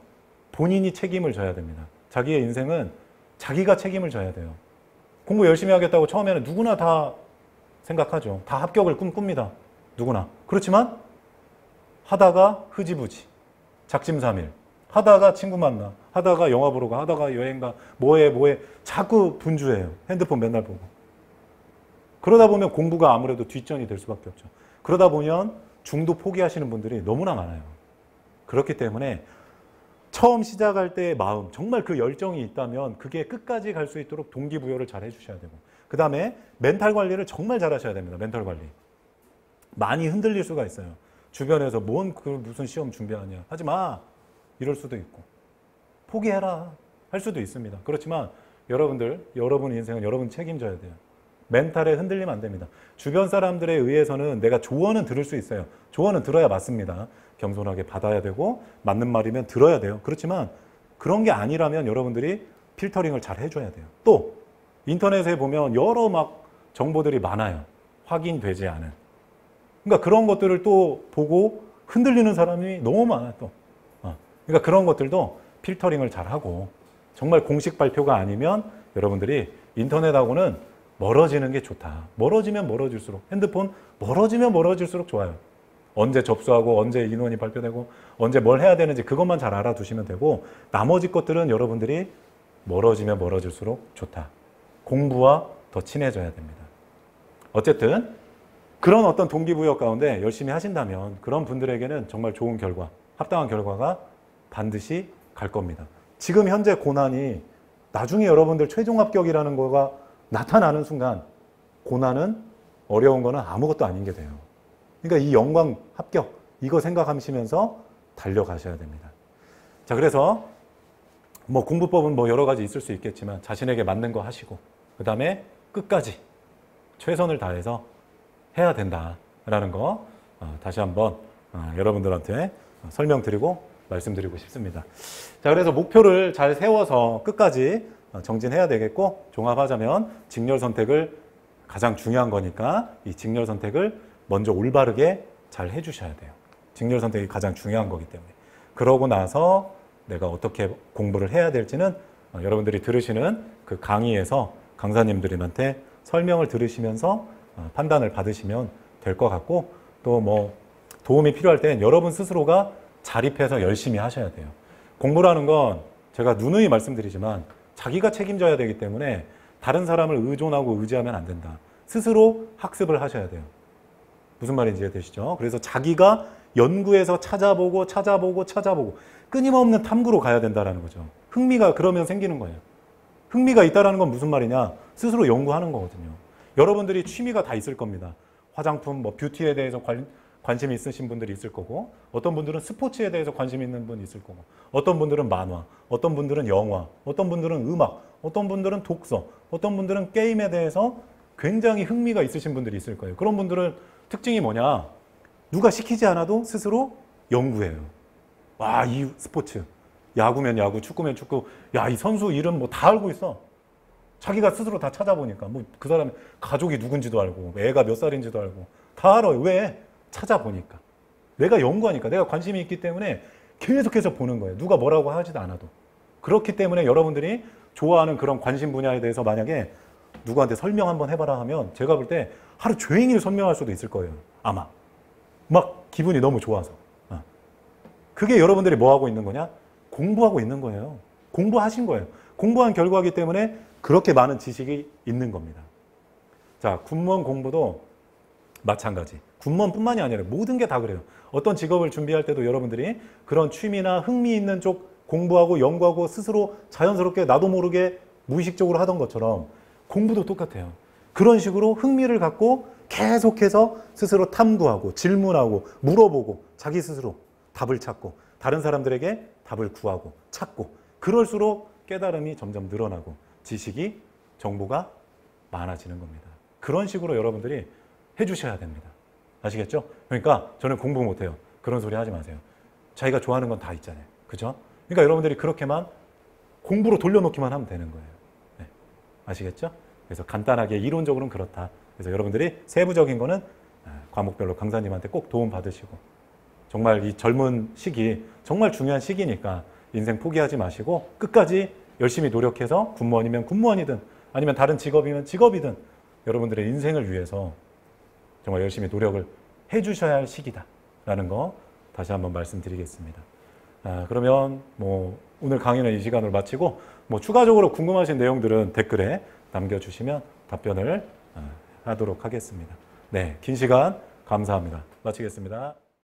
본인이 책임을 져야 됩니다. 자기의 인생은 자기가 책임을 져야 돼요. 공부 열심히 하겠다고 처음에는 누구나 다 생각하죠. 다 합격을 꿈꿉니다. 누구나. 그렇지만 하다가 흐지부지, 작심삼일, 하다가 친구 만나, 하다가 영화 보러 가, 하다가 여행 가, 뭐해 자꾸 분주해요. 핸드폰 맨날 보고. 그러다 보면 공부가 아무래도 뒷전이 될 수밖에 없죠. 그러다 보면 중도 포기하시는 분들이 너무나 많아요. 그렇기 때문에 처음 시작할 때의 마음, 정말 그 열정이 있다면 그게 끝까지 갈 수 있도록 동기부여를 잘 해주셔야 되고, 그 다음에 멘탈 관리를 정말 잘 하셔야 됩니다. 멘탈 관리. 많이 흔들릴 수가 있어요. 주변에서 무슨 시험 준비하냐, 하지 마, 이럴 수도 있고, 포기해라 할 수도 있습니다. 그렇지만 여러분 인생은 여러분 책임져야 돼요. 멘탈에 흔들리면 안 됩니다. 주변 사람들에 의해서는 내가 조언은 들을 수 있어요. 조언은 들어야 맞습니다. 겸손하게 받아야 되고 맞는 말이면 들어야 돼요. 그렇지만 그런 게 아니라면 여러분들이 필터링을 잘 해줘야 돼요. 또 인터넷에 보면 여러 막 정보들이 많아요. 확인되지 않은. 그러니까 그런 것들을 또 보고 흔들리는 사람이 너무 많아요. 또. 그러니까 그런 것들도 필터링을 잘 하고, 정말 공식 발표가 아니면 여러분들이 인터넷하고는 멀어지는 게 좋다. 멀어지면 멀어질수록, 핸드폰 멀어지면 멀어질수록 좋아요. 언제 접수하고 언제 인원이 발표되고 언제 뭘 해야 되는지 그것만 잘 알아두시면 되고, 나머지 것들은 여러분들이 멀어지면 멀어질수록 좋다. 공부와 더 친해져야 됩니다. 어쨌든 그런 어떤 동기부여 가운데 열심히 하신다면 그런 분들에게는 정말 좋은 결과, 합당한 결과가 반드시 갈 겁니다. 지금 현재 고난이 나중에 여러분들 최종 합격이라는 거가 나타나는 순간 고난은, 어려운 거는 아무것도 아닌 게 돼요. 그러니까 이 영광, 합격, 이거 생각하시면서 달려가셔야 됩니다. 자, 그래서 뭐 공부법은 뭐 여러 가지 있을 수 있겠지만 자신에게 맞는 거 하시고, 그 다음에 끝까지 최선을 다해서 해야 된다라는 거 다시 한번 여러분들한테 설명드리고 말씀드리고 싶습니다. 자, 그래서 목표를 잘 세워서 끝까지 정진해야 되겠고, 종합하자면 직렬 선택을 가장 중요한 거니까 이 직렬 선택을 먼저 올바르게 잘 해주셔야 돼요. 직렬 선택이 가장 중요한 거기 때문에. 그러고 나서 내가 어떻게 공부를 해야 될지는 여러분들이 들으시는 그 강의에서 강사님들한테 설명을 들으시면서 판단을 받으시면 될 것 같고, 또 뭐 도움이 필요할 땐 여러분 스스로가 자립해서 열심히 하셔야 돼요. 공부라는 건 제가 누누이 말씀드리지만 자기가 책임져야 되기 때문에 다른 사람을 의존하고 의지하면 안 된다. 스스로 학습을 하셔야 돼요. 무슨 말인지 이해되시죠? 그래서 자기가 연구해서 찾아보고 끊임없는 탐구로 가야 된다는 거죠. 흥미가 그러면 생기는 거예요. 흥미가 있다는 건 무슨 말이냐? 스스로 연구하는 거거든요. 여러분들이 취미가 다 있을 겁니다. 화장품, 뭐 뷰티에 대해서 관심이 있으신 분들이 있을 거고, 어떤 분들은 스포츠에 대해서 관심 있는 분이 있을 거고, 어떤 분들은 만화, 어떤 분들은 영화, 어떤 분들은 음악, 어떤 분들은 독서, 어떤 분들은 게임에 대해서 굉장히 흥미가 있으신 분들이 있을 거예요. 그런 분들은 특징이 뭐냐? 누가 시키지 않아도 스스로 연구해요. 와, 이 스포츠, 야구면 야구, 축구면 축구, 야, 이 선수 이름 뭐 다 알고 있어. 자기가 스스로 다 찾아보니까 뭐 그 사람의 가족이 누군지도 알고, 애가 몇 살인지도 알고 다 알아요. 왜? 찾아보니까. 내가 연구하니까, 내가 관심이 있기 때문에 계속해서 보는 거예요. 누가 뭐라고 하지도 않아도. 그렇기 때문에 여러분들이 좋아하는 그런 관심 분야에 대해서 만약에 누구한테 설명 한번 해봐라 하면 제가 볼 때 하루 종일 설명할 수도 있을 거예요. 아마. 막 기분이 너무 좋아서. 그게 여러분들이 뭐 하고 있는 거냐? 공부하고 있는 거예요. 공부하신 거예요. 공부한 결과이기 때문에 그렇게 많은 지식이 있는 겁니다. 자, 군무원 공부도 마찬가지. 군무원뿐만이 아니라 모든 게 다 그래요. 어떤 직업을 준비할 때도 여러분들이 그런 취미나 흥미 있는 쪽 공부하고 연구하고 스스로 자연스럽게 나도 모르게 무의식적으로 하던 것처럼 공부도 똑같아요. 그런 식으로 흥미를 갖고 계속해서 스스로 탐구하고 질문하고 물어보고 자기 스스로 답을 찾고 다른 사람들에게 답을 구하고 찾고, 그럴수록 깨달음이 점점 늘어나고 지식이, 정보가 많아지는 겁니다. 그런 식으로 여러분들이 해주셔야 됩니다. 아시겠죠? 그러니까 저는 공부 못해요. 그런 소리 하지 마세요. 자기가 좋아하는 건 다 있잖아요. 그죠? 그러니까 여러분들이 그렇게만 공부로 돌려놓기만 하면 되는 거예요. 네. 아시겠죠? 그래서 간단하게 이론적으로는 그렇다. 그래서 여러분들이 세부적인 거는 과목별로 강사님한테 꼭 도움 받으시고, 정말 이 젊은 시기 정말 중요한 시기니까 인생 포기하지 마시고 끝까지 열심히 노력해서 군무원이면 군무원이든 아니면 다른 직업이면 직업이든 여러분들의 인생을 위해서 정말 열심히 노력을 해주셔야 할 시기다라는 거 다시 한번 말씀드리겠습니다. 그러면 뭐 오늘 강의는 이 시간으로 마치고, 뭐 추가적으로 궁금하신 내용들은 댓글에 남겨주시면 답변을 하도록 하겠습니다. 네, 긴 시간 감사합니다. 마치겠습니다.